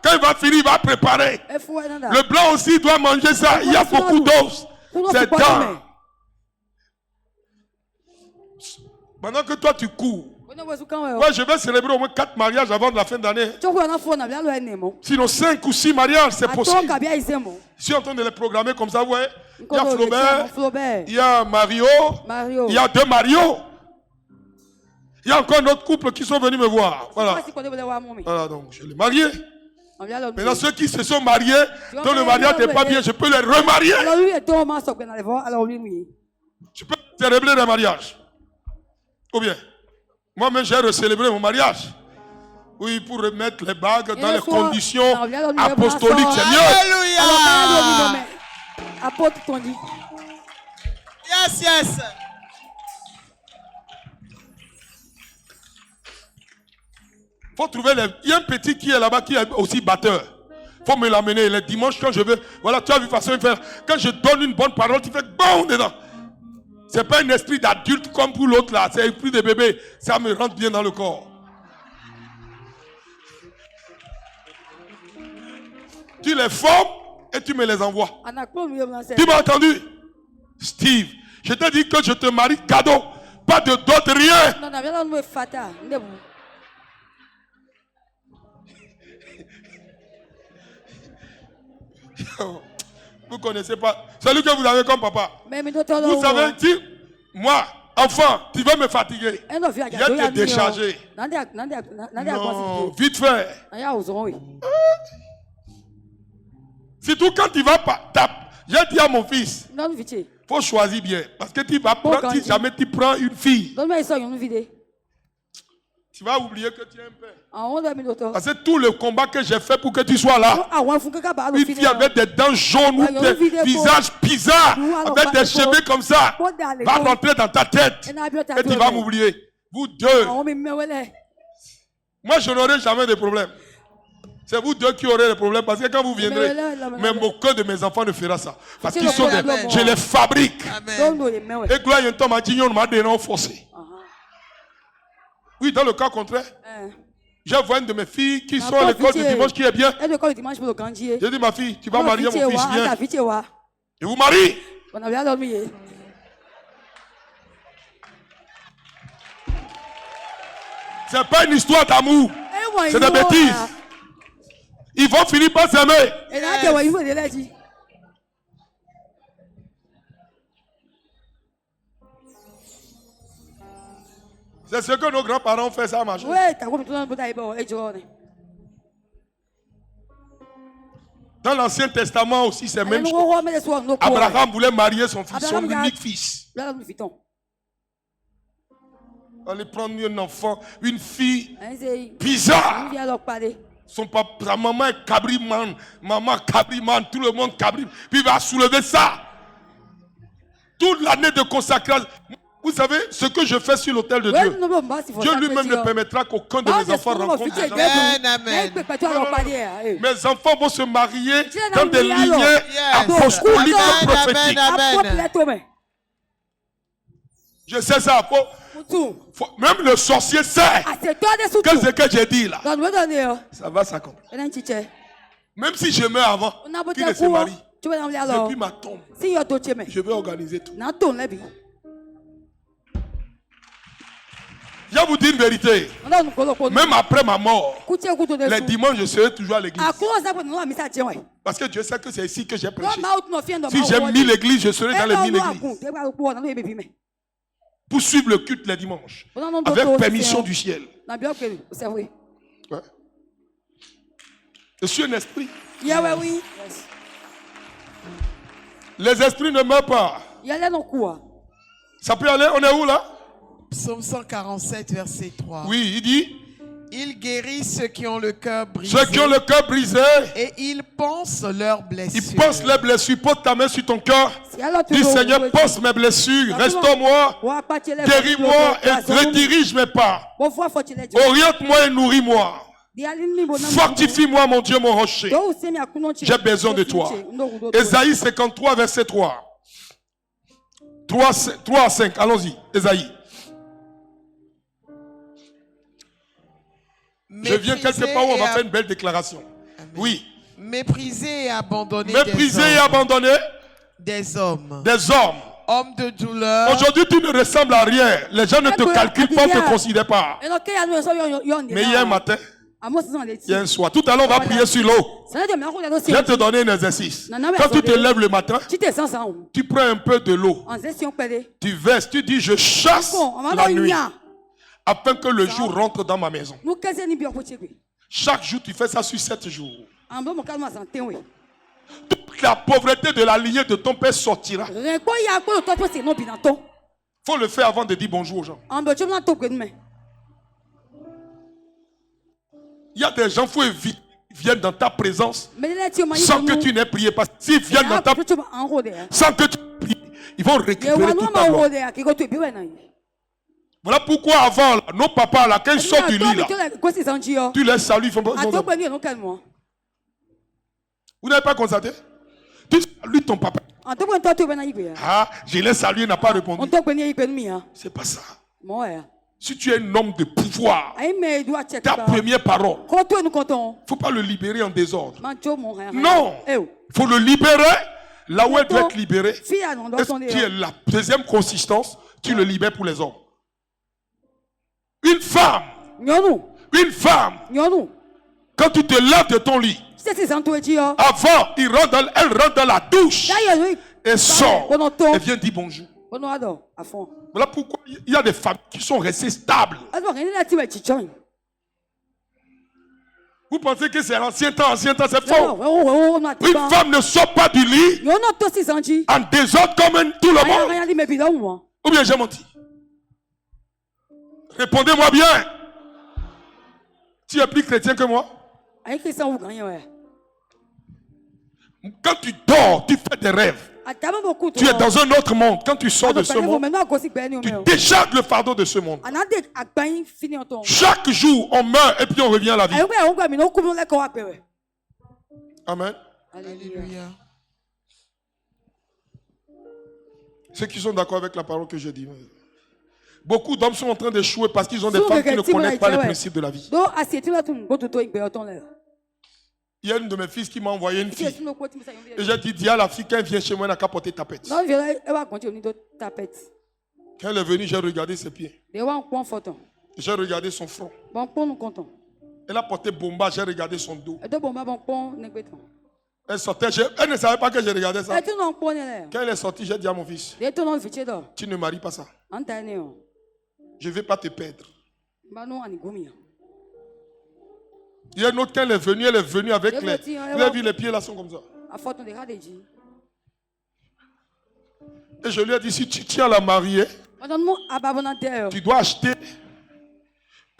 Quand il va finir, il va préparer. Le blanc aussi doit manger ça. Il y a beaucoup d'os. C'est dans. Maintenant que toi tu cours. Ouais, je vais célébrer au moins 4 mariages avant de la fin d'année. Sinon 5 ou 6 mariages, c'est possible. Je suis en train de les programmer comme ça, vous voyez. Il y a Flaubert, il y a Mario, il y a 2 Mario. Il y a encore un autre couple qui sont venus me voir. Voilà. Voilà, donc je les marié. Maintenant, ceux qui se sont mariés, dont le mariage n'est pas bien, je peux les remarier. Je peux célébrer les mariages. Ou bien, moi-même, j'ai recélébré mon mariage. Oui, pour remettre les bagues dans les conditions apostoliques, c'est mieux. Alléluia. Apôtre Tony. Yes. Faut trouver il y a un petit qui est là-bas qui est aussi batteur. Faut me l'amener les dimanches quand je veux. Voilà, tu as vu façon de faire. Quand je donne une bonne parole, tu fais bon dedans. C'est pas un esprit d'adulte comme pour l'autre là. C'est un esprit de bébé. Ça me rentre bien dans le corps. Tu les formes et tu me les envoies. Tu m'as entendu? Steve, je t'ai dit que je te marie cadeau. Pas de dot, rien. Vous ne connaissez pas celui que vous avez comme papa. Vous savez, moi, enfant, tu veux me fatiguer. Il y a te décharger. Non, vite fait. Surtout quand tu vas taper. J'ai dit à mon fils, il faut choisir bien. Parce que tu vas prendre, si jamais tu prends une fille. Tu vas oublier que tu es un père. Parce que tout le combat que j'ai fait pour que tu sois là. Une fille avec des dents jaunes ou des visages bizarres, avec des cheveux comme ça, va rentrer dans ta tête et tu vas m'oublier. Vous deux. Moi, je n'aurai jamais de problème. C'est vous deux qui aurez des problèmes parce que quand vous viendrez, même aucun de mes enfants ne fera ça. Parce qu'ils sont je les fabrique. Et gloire à un m'a dit, on m'a donné forcé. Oui, dans le cas contraire, je vois une de mes filles qui sont à l'école du dimanche qui est bien. J'ai dit, ma fille, tu vas marier mon fils bien. Et vous mariez. C'est pas une histoire d'amour. C'est des bêtises. Ils vont finir par s'aimer. C'est ce que nos grands-parents ont fait, ça a marché. Dans l'Ancien Testament aussi, c'est même chose. Abraham voulait marier son fils, son unique fils. On allait prendre un enfant, une fille bizarre. Sa maman est cabriman, maman cabriman, tout le monde cabriman. Puis il va soulever ça. Toute l'année de consécration. Vous savez, ce que je fais sur l'autel de Dieu, Dieu lui-même ne permettra qu'aucun de mes enfants rencontre des gens. Mes enfants vont se marier dans des lignées apostoliques prophétiques. Je sais ça. Même le sorcier sait que ce que j'ai dit là, ça va s'accomplir. Même si je meurs avant qu'il ne se marie, depuis ma tombe, je vais organiser tout. Je vais vous dire une vérité. Même après ma mort, les dimanches, je serai toujours à l'église. Parce que Dieu sait que c'est ici que j'ai prêché. Si j'ai mis l'église, je serai dans les 1000 églises. Pour suivre le culte les dimanches. Avec permission du ciel. Ouais. Je suis un esprit. Les esprits ne meurent pas. Ça peut aller, on est où là? Psaume 147, verset 3. Oui, il dit, Il guérit ceux qui ont le cœur brisé. Ceux qui ont le cœur brisé. Et il pense leurs blessures. Il pense les blessures. Pose ta main sur ton cœur. Dis Seigneur, pense mes blessures. Restaure-moi. Guéris-moi et redirige mes pas. Oriente-moi et nourris-moi. Fortifie-moi, mon Dieu, mon rocher. J'ai besoin de toi. Ésaïe 53, verset 3. 3 à 5. Allons-y. Ésaïe. Je viens quelque part où on va faire une belle déclaration. Amen. Oui. Méprisé et abandonné. Méprisé et abandonné. Des hommes. Des hommes. Hommes de douleur. Aujourd'hui, tu ne ressembles à rien. Les gens ne te calculent pas, ne te considèrent pas. Mais hier matin, il y a un soir. Tout à l'heure, on va prier sur l'eau. Je vais te donner un exercice. Quand tu te lèves le matin, tu prends un peu de l'eau. Tu verses, tu dis, je chasse la nuit. Afin que le jour rentre dans ma maison. Chaque jour, tu fais ça sur 7 jours. Toute la pauvreté de la lignée de ton père sortira. Il faut le faire avant de dire bonjour aux gens. Il y a des gens, il faut éviter qu'ils viennent dans ta présence sans que tu n'aies prié. Parce que s'ils viennent dans ta présence sans que tu pries, ils vont récupérer toute ta gloire. Voilà pourquoi avant, là, nos papas, là, quand ils sortent du lit, là, tu les salues, ils font pas. Vous n'avez pas constaté? Tu salues ton papa. Ah, je l'ai salué, il n'a pas répondu. C'est pas ça. Si tu es un homme de pouvoir, ta première parole, il ne faut pas le libérer en désordre. Non, il faut le libérer là où elle doit être libérée. Et qui est la deuxième consistance, tu le libères pour les hommes. Une femme, quand tu te lèves de ton lit, avant, elle rentre dans la douche et sort et vient dire bonjour. Voilà pourquoi il y a des femmes qui sont restées stables. Vous pensez que c'est l'ancien temps, c'est faux. Une femme ne sort pas du lit en désordre comme tout le monde. Ou bien j'ai menti? Répondez-moi bien. Tu es plus chrétien que moi? Quand tu dors, tu fais des rêves. Tu es dans un autre monde. Quand tu sors de ce monde, tu décharges le fardeau de ce monde. Chaque jour, on meurt et puis on revient à la vie. Amen. Alléluia. Ceux qui sont d'accord avec la parole que je dis. Beaucoup d'hommes sont en train d'échouer parce qu'ils ont des femmes qui ne connaissent pas les principes de la vie. Il y a une de mes fils qui m'a envoyé une fille. Et j'ai dit, dis à la fille, quand elle vient chez moi, elle n'a qu'à porter tapette. Quand elle est venue, j'ai regardé ses pieds. J'ai regardé son front. Elle a porté bomba, j'ai regardé son dos. Elle sortait, elle ne savait pas que j'ai regardé ça. Quand elle est sortie, j'ai dit à mon fils, tu ne maries pas ça. Je ne vais pas te perdre. Il y a une autre, quand elle est venue avec les... Vous avez vu, les pieds là sont comme ça. Et je lui ai dit, si tu tiens à la marier, tu dois acheter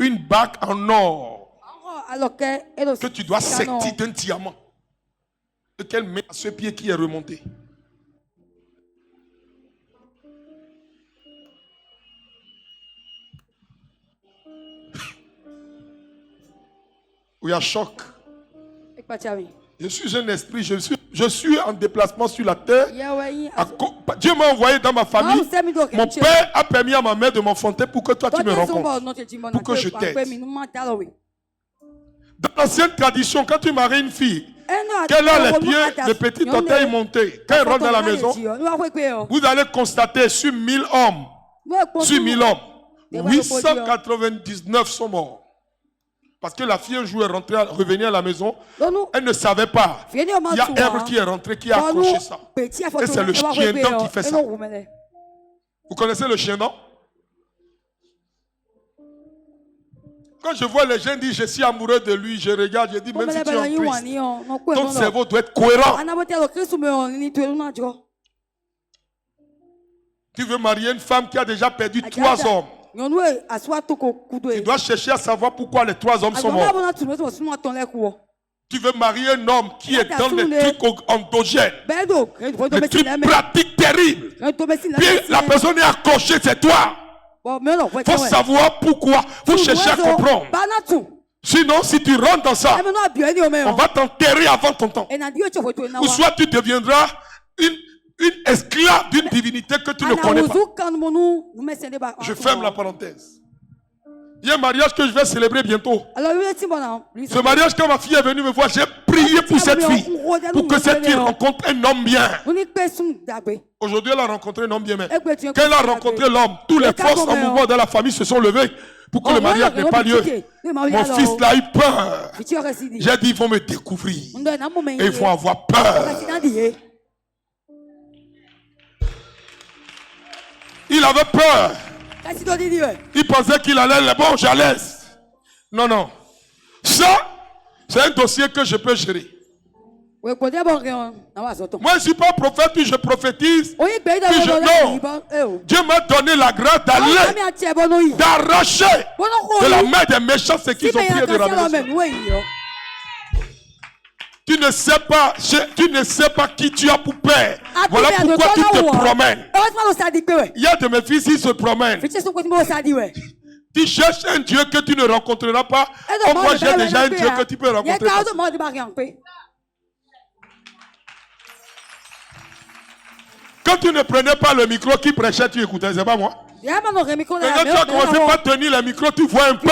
une bague en or que tu dois sectir d'un diamant et qu'elle met à ce pied qui est remonté. Oui, à choc. Je suis un esprit, je suis en déplacement sur la terre. Dieu m'a envoyé dans ma famille. Mon père a permis à ma mère de m'enfanter pour que toi tu me rencontres. Pour que je t'aide. Dans l'ancienne tradition, quand tu maries une fille, qu'elle a les pieds, le petit orteil monté, quand elle rentre dans la maison, vous allez constater sur 1000 hommes, 899 sont morts. Parce que la fille un jour est rentrée, revenue à la maison, elle ne savait pas. Il y a Herbe qui est rentré, qui a accroché ça. Et c'est le chien dent qui fait ça. Vous connaissez le chien dent? Quand je vois les gens dire je suis amoureux de lui, je regarde, je dis même si tu es en Christ, ton cerveau doit être cohérent. Tu veux marier une femme qui a déjà perdu 3 hommes. Tu dois chercher à savoir pourquoi les 3 hommes sont morts. Tu veux marier un homme qui est dans des trucs endogènes, des trucs pratiques terribles. Puis la personne est accrochée, c'est toi. Il faut savoir pourquoi. Il faut chercher à comprendre. Sinon, si tu rentres dans ça, on va t'enterrer avant ton temps. Ou soit tu deviendras une esclave d'une divinité que tu ne connais pas. Je ferme la parenthèse. Il y a un mariage que je vais célébrer bientôt. Ce mariage, quand ma fille est venue me voir, j'ai prié pour cette fille. Pour que cette fille rencontre un homme bien. Aujourd'hui, elle a rencontré un homme bien. Mais quand elle a rencontré l'homme, tous les forces en mouvement de la famille se sont levées pour que le mariage n'ait pas lieu. Mon fils là a eu peur. J'ai dit, ils vont me découvrir. Et ils vont avoir peur. Il avait peur. Il pensait qu'il allait, bon, j'allais. Non, non. Ça, c'est un dossier que je peux gérer. Moi, je ne suis pas prophète, puis je prophétise. Puis non. Dieu m'a donné la grâce d'aller, d'arracher de la main des méchants ce qu'ils ont pris de ramener. Tu ne sais pas qui tu as pour père. Voilà pourquoi tu te promènes. Il y a de mes fils qui se promènent. Tu cherches un Dieu que tu ne rencontreras pas. Moi, j'ai déjà un Dieu que tu peux rencontrer. Quand tu ne prenais pas le micro qui prêchait, tu écoutais, c'est pas moi. Maintenant, tu as commencé par tenir le micro, tu vois un peu.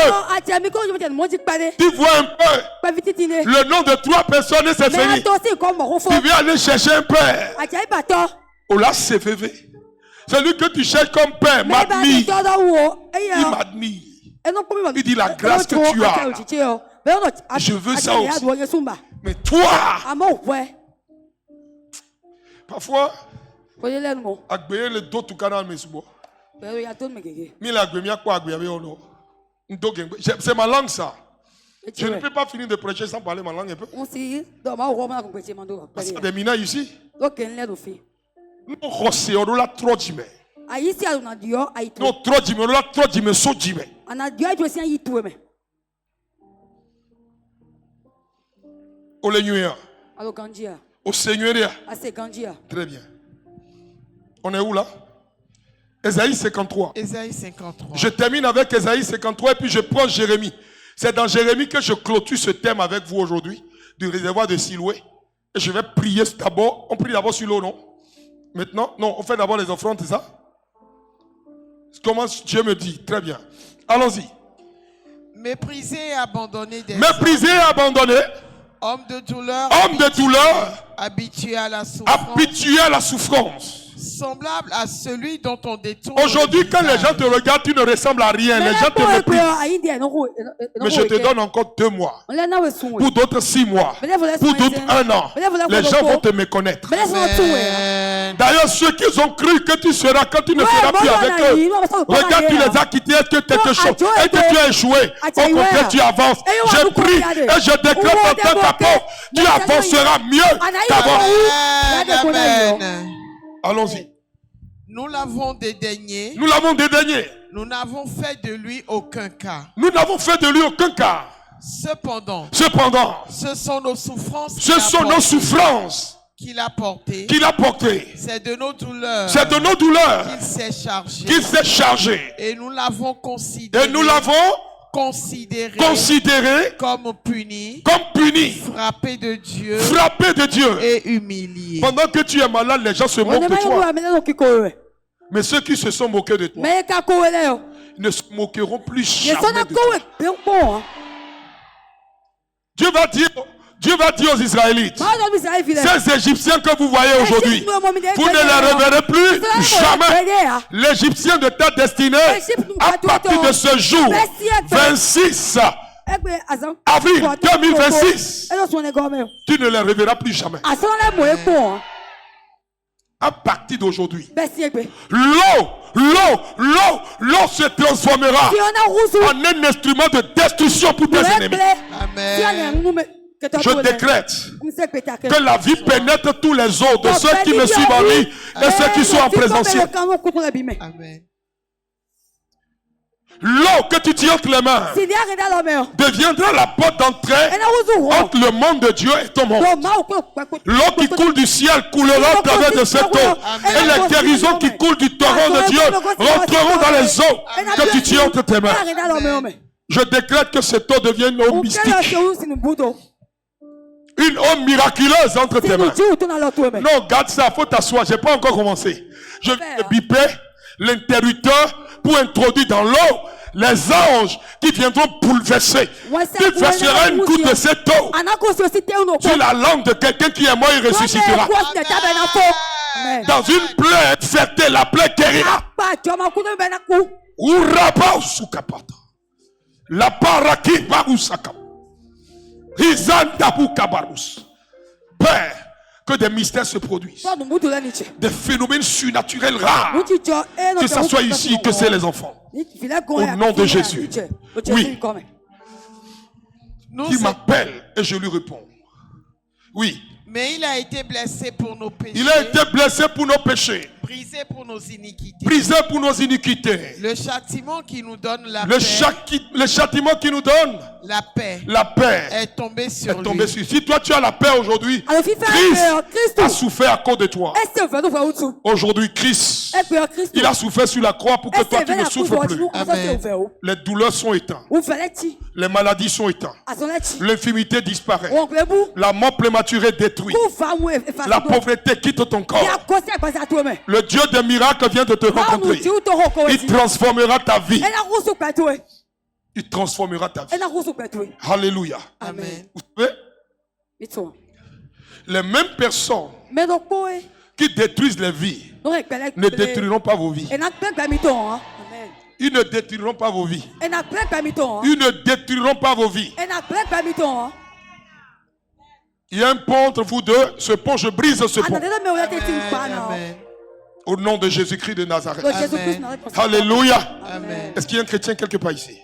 Tu vois un peu. Le nom de 3 personnes, c'est fini. Tu viens aller chercher un père. Oh là, c'est VV. Celui que tu cherches comme père m'admire. Il m'admire. Il dit la grâce que tu as. Je veux ça aussi. Mais toi, parfois, agbeyer le dos tout canal mais subo. C'est ma langue ça. Je ne peux pas finir de prêcher sans parler ma langue un peu. Parce qu'il y a des mineurs ici. Non, c'est là trop d'ime. Non, trop d'ime, là trop d'ime, so d'ime. Au Seigneur. Au Seigneur. Très bien. On est où là? Ésaïe 53. Ésaïe 53. Je termine avec Ésaïe 53 et puis je prends Jérémie. C'est dans Jérémie que je clôture ce thème avec vous aujourd'hui, du réservoir de Siloué. Et je vais prier d'abord. On prie d'abord sur l'eau, non? Maintenant? Non, on fait d'abord les offrandes, c'est ça? Comment Dieu me dit? Très bien. Allons-y. Méprisé et abandonné des Méprisé et abandonné. Homme de douleur. Homme de douleur. Habitué à la souffrance. Habitué à la souffrance. Semblable à celui dont on détourne. Aujourd'hui, quand les gens te regardent, tu ne ressembles à rien. Les gens te méprisent. Mais je te donne encore 2 mois. Pour d'autres 6 mois. Pour d'autres 1 an. Les gens vont te méconnaître. D'ailleurs, ceux qui ont cru que tu seras quand tu ne seras plus avec eux. Regarde, tu les as quittés. Est-ce que quelque chose? Est-ce que tu as échoué? Au contraire, tu avances. Je prie et je déclare dans ta porte. Tu avanceras mieux qu'avant. Allons-y. Nous l'avons dédaigné. Nous l'avons dédaigné. Nous n'avons fait de lui aucun cas. Nous n'avons fait de lui aucun cas. Cependant, ce sont nos souffrances qu'il a portées. C'est de nos douleurs. Qu'il s'est chargé. Et nous l'avons considéré. Comme puni. Frappé de Dieu. Et humilié. Pendant que tu es malade, les gens se moquent de toi. Mais ceux qui se sont moqués de toi ne se moqueront plus jamais de toi. Dieu va dire aux Israélites, ces Égyptiens que vous voyez aujourd'hui, vous ne les reverrez plus jamais. L'Égyptien de ta destinée, à partir de ce jour, 26 avril 2026, tu ne les reverras plus jamais. À partir d'aujourd'hui, l'eau se transformera en un instrument de destruction pour tes ennemis. Amen. Je décrète que la vie pénètre tous les os de ceux qui me suivent en ligne et ceux qui sont en présentiel. Amen. L'eau que tu tiens entre les mains deviendra la porte d'entrée entre le monde de Dieu et ton monde. L'eau qui coule du ciel coulera à travers de cette eau. Et les guérisons qui coulent du torrent de Dieu rentreront dans les eaux que tu tiens entre tes mains. Je décrète que cette eau devienne une eau mystique. Une eau miraculeuse entre tes mains. Non, garde ça, faut t'asseoir. J'ai pas encore commencé. Je vais biper l'interrupteur pour introduire dans l'eau les anges qui viendront bouleverser. Tu verseras une goutte de cette eau sur la langue de quelqu'un qui est mort et ressuscitera. Dans une plaie infectée, la plaie guérira. Uraba usukapata. La paraki barusaka. Izandabu kabarus. Père, que des mystères se produisent. Des phénomènes surnaturels rares. Que ça soit ici, que c'est les enfants. Au nom de Jésus. Oui. Qui m'appelle et je lui réponds. Oui. Mais il a été blessé pour nos péchés. Il a été blessé pour nos péchés. Brisé pour nos iniquités. Brisé pour nos iniquités. Le châtiment qui nous donne la paix. Le châtiment qui nous donne la paix est tombé sur lui. Si toi tu as la paix aujourd'hui, Christ a souffert à cause de toi. Aujourd'hui, Christ, il a souffert sur la croix pour que toi tu ne souffres plus. Amen. Les douleurs sont éteintes. Les maladies sont éteintes. L'infirmité disparaît. La mort prématurée détruite. La pauvreté quitte ton corps. Le Dieu des miracles vient de te rencontrer. Il transformera ta vie. Il transformera ta vie. Alléluia. Amen. Vous savez, les mêmes personnes qui détruisent les vies ne détruiront pas vos vies. Ils ne détruiront pas vos vies. Ils ne détruiront pas vos vies. Il y a un pont entre vous deux. Ce pont, je brise ce pont. Amen. Au nom de Jésus-Christ de Nazareth. Amen. Alléluia. Amen. Est-ce qu'il y a un chrétien quelque part ici?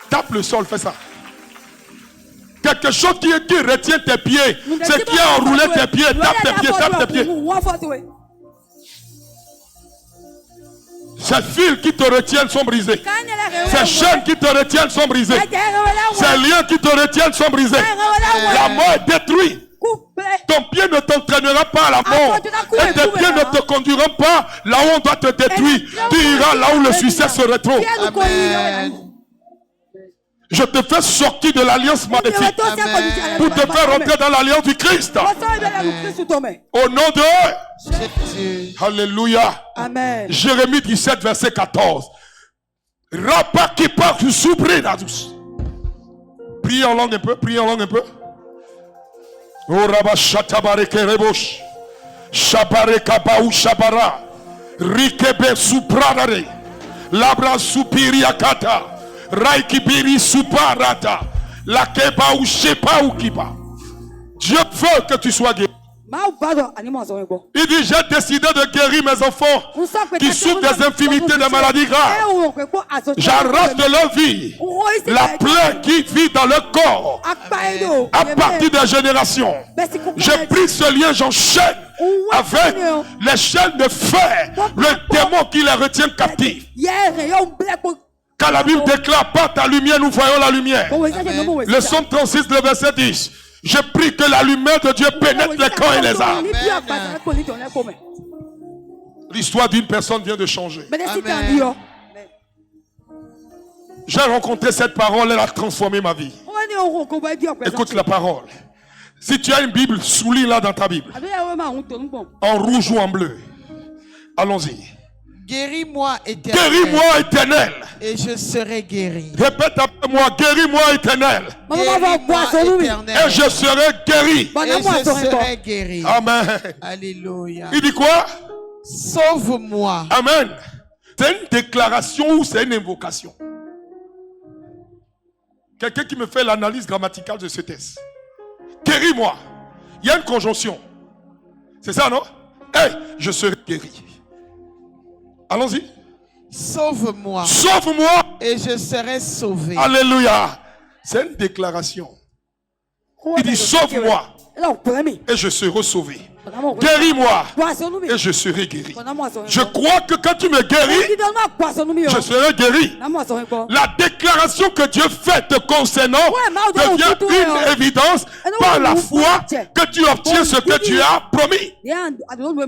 Tape le sol, fais ça. Quelque chose qui retient tes pieds. C'est qui a enroulé tes pieds. Tape tes pieds, tape tes pieds. Ces fils qui te retiennent sont brisés. Ces chaînes qui te retiennent sont brisées. Ces liens qui te retiennent sont brisés. La mort est détruite. Ton pied ne t'entraînera pas à la mort. Et tes pieds ne te conduiront pas là où on doit te détruire. Tu iras là où le succès se retrouve. Amen. Je te fais sortir de l'alliance maléfique pour te faire rentrer dans l'alliance du Christ. Au nom de Jésus. Alléluia. Amen. Jérémie 17, verset 14. Rapa qui part du soubri d'Adous. Priez en langue un peu, priez en langue un peu. Oh Rabba Shatabareke Rebosh. Shabareka Baou Shabara. Rikebe Supradare. Labra Supiri Akata. Raikibiri Suparata. Lakeba ou Shepa ou Kiba. Dieu veut que tu sois guéri. Il dit, j'ai décidé de guérir mes enfants qui souffrent des infirmités, des maladies graves. J'arrache de leur vie la plaie qui vit dans leur corps à partir des générations. Je brise ce lien, j'enchaîne avec les chaînes de fer, le démon qui les retient captifs. Quand la Bible déclare, par ta lumière, nous voyons la lumière. Le Psaume 36, le verset 10. Je prie que la lumière de Dieu pénètre les corps et les âmes. L'histoire d'une personne vient de changer. Amen. J'ai rencontré cette parole, elle a transformé ma vie. Écoute la parole. Si tu as une Bible, souligne-la dans ta Bible. En rouge ou en bleu. Allons-y. Guéris-moi, Éternel. Guéris-moi, Éternel. Et je serai guéri. Répète après moi. Guéris-moi, Éternel. Et je serai guéri. Et je serai guéri. Amen. Alléluia. Il dit quoi? Sauve-moi. Amen. C'est une déclaration ou c'est une invocation? Quelqu'un qui me fait l'analyse grammaticale de ce texte. Guéris-moi. Il y a une conjonction. C'est ça, non? Hey, je serai guéri. Allons-y. Sauve-moi. Sauve-moi. Et je serai sauvé. Alléluia. C'est une déclaration. Il dit sauve-moi. Et je serai sauvé. Guéris-moi et je serai guéri. Je crois que quand tu me guéris, je serai guéri. La déclaration que Dieu fait te concernant devient une évidence par la foi que tu obtiens ce que Dieu a promis.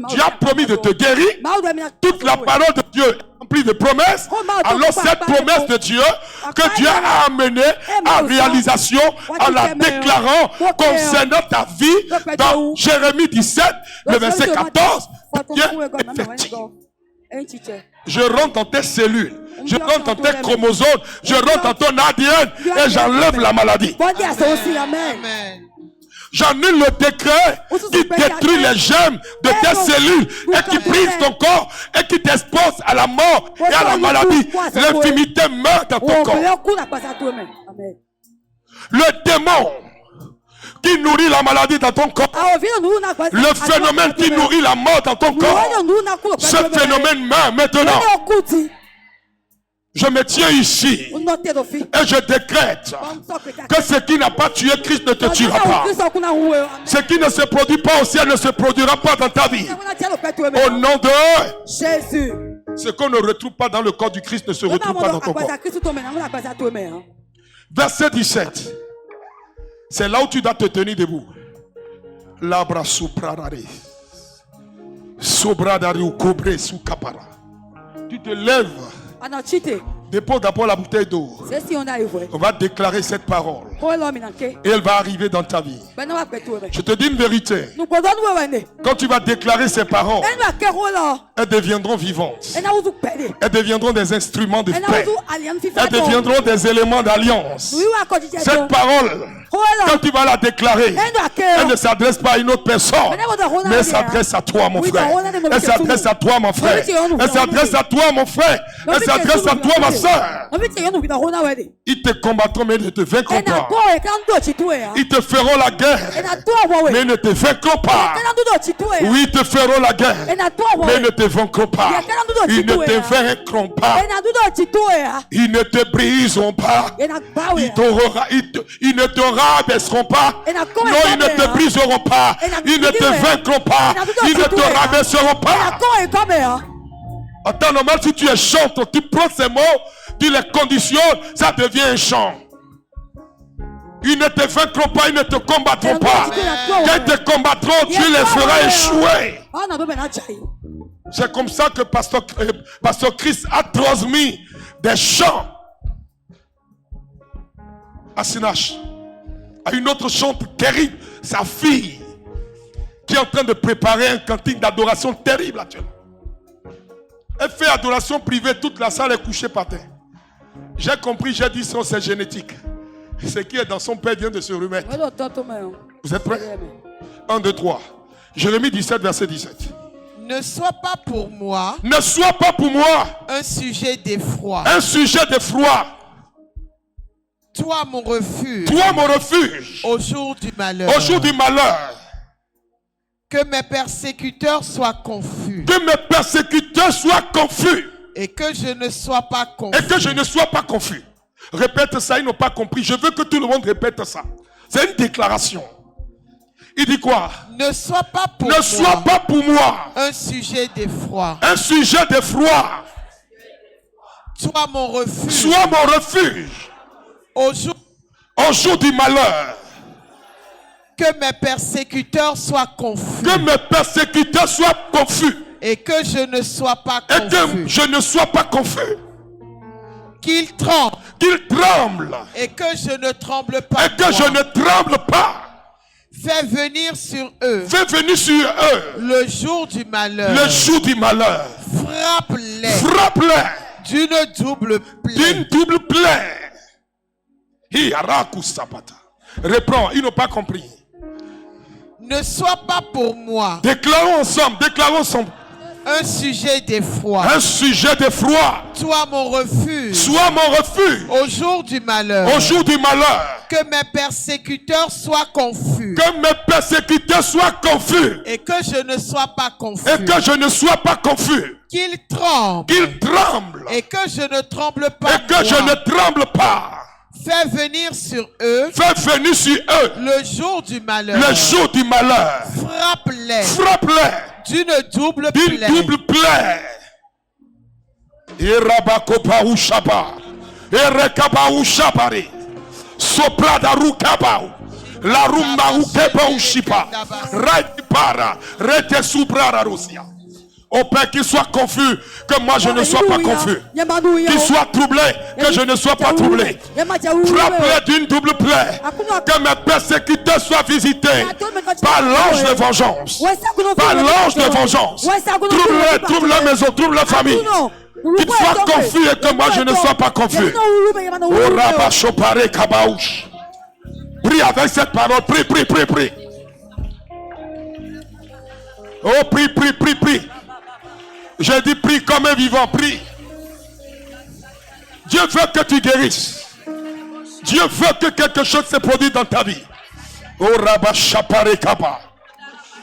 Tu as promis de te guérir. Toute la parole de Dieu est remplie de promesses. Alors cette promesse de Dieu que Dieu a amenée à réalisation en la déclarant concernant ta vie dans Jérémie 17, le verset 14, devient effectif. Je rentre dans tes cellules, je rentre dans tes chromosomes, je rentre dans ton ADN et j'enlève la maladie. J'annule le décret qui détruit les germes de tes cellules et qui brise ton corps et qui t'expose à la mort et à la maladie. L'infimité meurt dans ton corps. Le démon qui nourrit la maladie dans ton corps, le phénomène qui nourrit la mort dans ton corps, ce phénomène meurt maintenant. Je me tiens ici et je décrète que ce qui n'a pas tué Christ ne te tuera pas. Ce qui ne se produit pas au ciel ne se produira pas dans ta vie. Au nom de Jésus. Ce qu'on ne retrouve pas dans le corps du Christ ne se retrouve pas dans ton corps. Verset 17. C'est là où tu dois te tenir debout. Labra supradare. Sobradare ou cobre sous capara. Tu te lèves. Dépose d'abord la bouteille d'eau. On va déclarer cette parole. Et elle va arriver dans ta vie. Je te dis une vérité. Quand tu vas déclarer ces paroles, elles deviendront vivantes. Elles deviendront des instruments de paix. Elles deviendront des éléments d'alliance. Cette parole, quand tu vas la déclarer, elle ne s'adresse pas à une autre personne, mais elle s'adresse à toi, mon frère. Elle s'adresse à toi, mon frère. Elle s'adresse à toi, mon frère. Elle s'adresse à toi, ma soeur. Ils te combattront, mais ils ne te vaincront pas. Ils te feront la guerre, mais ils ne te vaincront pas. Oui, ils te feront la guerre, mais ils ne te vaincront pas. Ils ne te vaincront pas. Ils ne te briseront pas. Ils ne te rabaisseront pas. Non, ils ne te briseront pas. Ils ne te vaincront pas. Ils ne te rabaisseront pas. En temps normal, si tu es chanteur, tu prends ces mots, tu les conditionnes, ça devient un chant. Ils ne te vaincront pas, ils ne te combattront pas. Quand ils te combattront, tu les feras échouer. C'est comme ça que Pasteur Christ a transmis des chants à Sinache, à une autre chante terrible, sa fille, qui est en train de préparer un cantique d'adoration terrible actuellement. Elle fait adoration privée, toute la salle est couchée par terre. J'ai compris, j'ai dit c'est génétique. Ce qui est dans son père vient de se remettre. Vous êtes prêts? 1, 2, 3. Jérémie 17, verset 17. Ne sois pas pour moi. Ne sois pas pour moi. Un sujet d'effroi. Un sujet d'effroi. Toi mon refuge. Toi mon refuge. Au jour du malheur. Au jour du malheur. Que mes persécuteurs soient confus. Que mes persécuteurs soient confus. Et que je ne sois pas confus. Et que je ne sois pas confus. Répète ça, ils n'ont pas compris. Je veux que tout le monde répète ça. C'est une déclaration. Il dit quoi? Ne sois pas pour moi. Ne sois pas pour moi. Un sujet d'effroi. Un sujet d'effroi. Sois mon refuge. Sois mon refuge. Au jour du malheur. Que mes persécuteurs soient confus. Que mes persécuteurs soient confus. Et que je ne sois pas confus. Et que je ne sois pas confus. Qu'ils tremblent. Qu'ils tremblent. Et que je ne tremble pas. Et que je ne tremble pas. Fais venir sur eux. Fais venir sur eux. Le jour du malheur. Le jour du malheur. Frappe-les. Frappe-les. D'une double plaie. D'une double plaie. Reprends, ils n'ont pas compris. Ne sois pas pour moi. Déclarons ensemble, déclarons ensemble. Un sujet d'effroi. Un sujet d'effroi. Sois mon refuge. Sois mon refuge. Au jour du malheur. Au jour du malheur. Que mes persécuteurs soient confus. Que mes persécuteurs soient confus. Et que je ne sois pas confus. Et que je ne sois pas confus. Qu'ils tremblent. Qu'ils tremblent. Et que je ne tremble pas. Et que je ne tremble pas. Fais venir sur eux. Fais venir sur eux. Le jour du malheur. Le jour du malheur. Frappe-les. Frappe-les. D'une double plaie. D'une double plaie. Irabakopaou shaba. Erekabaou shabari. Sopradaru kabao. La rumba ou kebaou shipa. Raipara. Rete subrara rosia. Au Père, qu'il soit confus, que moi je ne sois pas confus. Qu'il soit troublé, que je ne sois pas troublé. Frappe-les d'une double plaie. Que mes persécuteurs soient visités par l'ange de vengeance. Par l'ange de vengeance. Trouble-les, trouble la maison, trouble la famille. Qu'ils soient confus et que moi je ne sois pas confus. Prie avec cette parole. Prie, prie, prie, prie. Oh, prie, prie, prie, prie. J'ai dit prie comme un vivant, prie. Dieu veut que tu guérisses. Dieu veut que quelque chose se produise dans ta vie. Oh Rabba Shapare Kaba.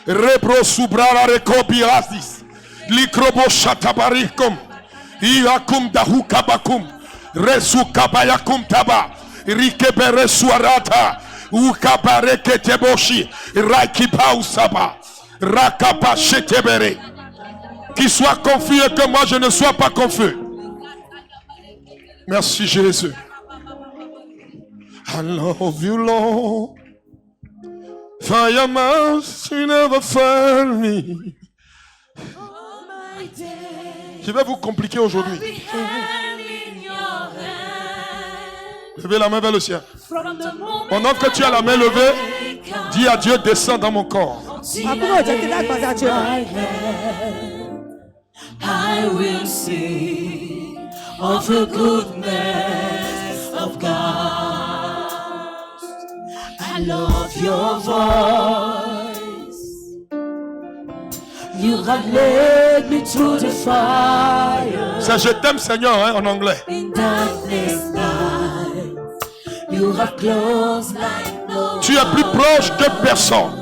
Rebro Subrara Rekobi Asis. Likrobo Shatabarikum. Iakum Dahu Kabakum. Resu Kabayakum Taba. Rikebere Suarata. Ukabare Keteboshi. Rakipa Usaba. Rakapa Shetebere. Qu'il soit confus et que moi je ne sois pas confus. Merci Jésus. I love you, Lord. For your mercy never failed me. Je vais vous compliquer aujourd'hui. Levez la main vers le ciel. Pendant que tu as la main levée, dis à Dieu, descends dans mon corps. I will sing of the goodness of God. I love your voice. You have led me through the fire. C'est je t'aime Seigneur hein, en anglais. In darkness night, you have close like no. Tu es plus proche que personne.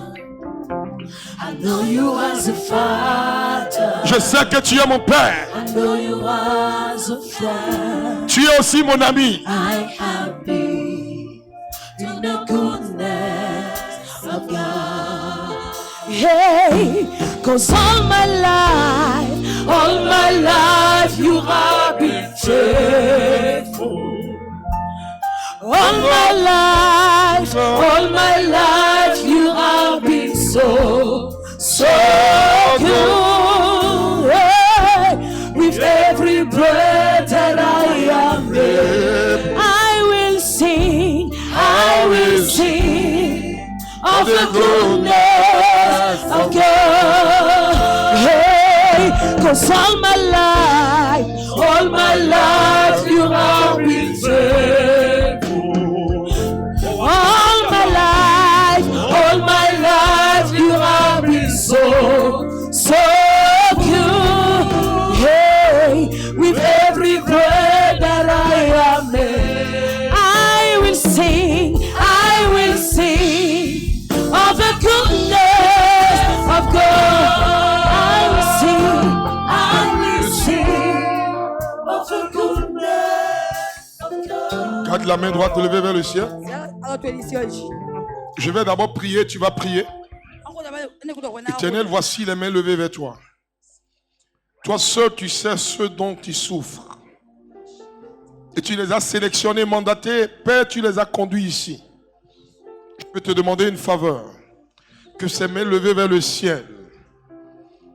I know you as a father. Je sais que tu es mon père. I know you as a friend. Tu es aussi mon ami. I have been in the goodness of God. Hey, 'cause all my life you have been faithful. All my life you have been so good. Hey, with every breath that I am made, I will sing of the goodness of God. Hey, 'cause all my life you have been faithful. All my life you have been so good. Hey, with every breath that I am made, I will sing of the goodness of God. I will sing of the goodness of God. Garde la main droite levée vers le ciel. Je vais d'abord prier, tu vas prier. Éternel, voici les mains levées vers toi. Toi seul, tu sais ce dont tu souffres. Et tu les as sélectionnés, mandatés. Père, tu les as conduits ici. Je peux te demander une faveur. Que ces mains levées vers le ciel,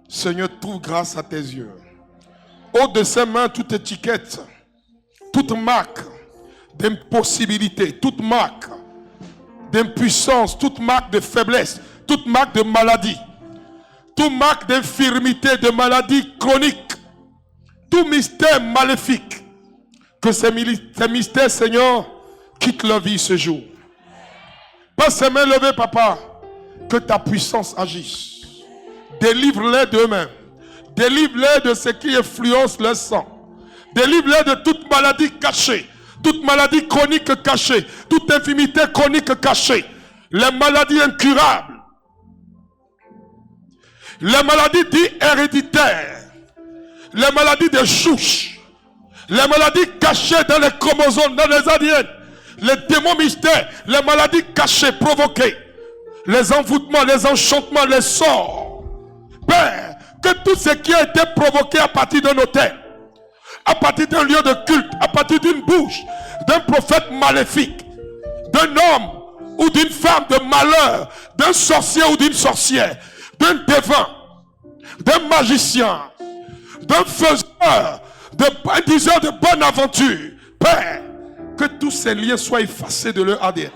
Seigneur, trouve grâce à tes yeux. Ôte de ces mains toute étiquette, toute marque d'impossibilité, toute marque d'impuissance, toute marque de faiblesse, toute marque de maladie, toute marque d'infirmité, de maladie chronique, tout mystère maléfique. Que ces mystères, Seigneur, quittent leur vie ce jour. Pas ces mains levées, papa, que ta puissance agisse. Délivre-les d'eux-mêmes. Délivre-les de ce qui influence leur sang. Délivre-les de toute maladie cachée. Toute maladie chronique cachée. Toute infirmité chronique cachée. Les maladies incurables. Les maladies dites héréditaires. Les maladies de souche. Les maladies cachées dans les chromosomes, dans les ADN. les démons mystères, les maladies cachées, provoquées, les envoûtements, les enchantements, les sorts. Père, que tout ce qui a été provoqué à partir d'un hôtel, à partir d'un lieu de culte, à partir d'une bouche, d'un prophète maléfique, d'un homme ou d'une femme de malheur, d'un sorcier ou d'une sorcière, d'un devin, d'un magicien, d'un faiseur, d'un diseur de bonne aventure. Père, que tous ces liens soient effacés de leur ADN.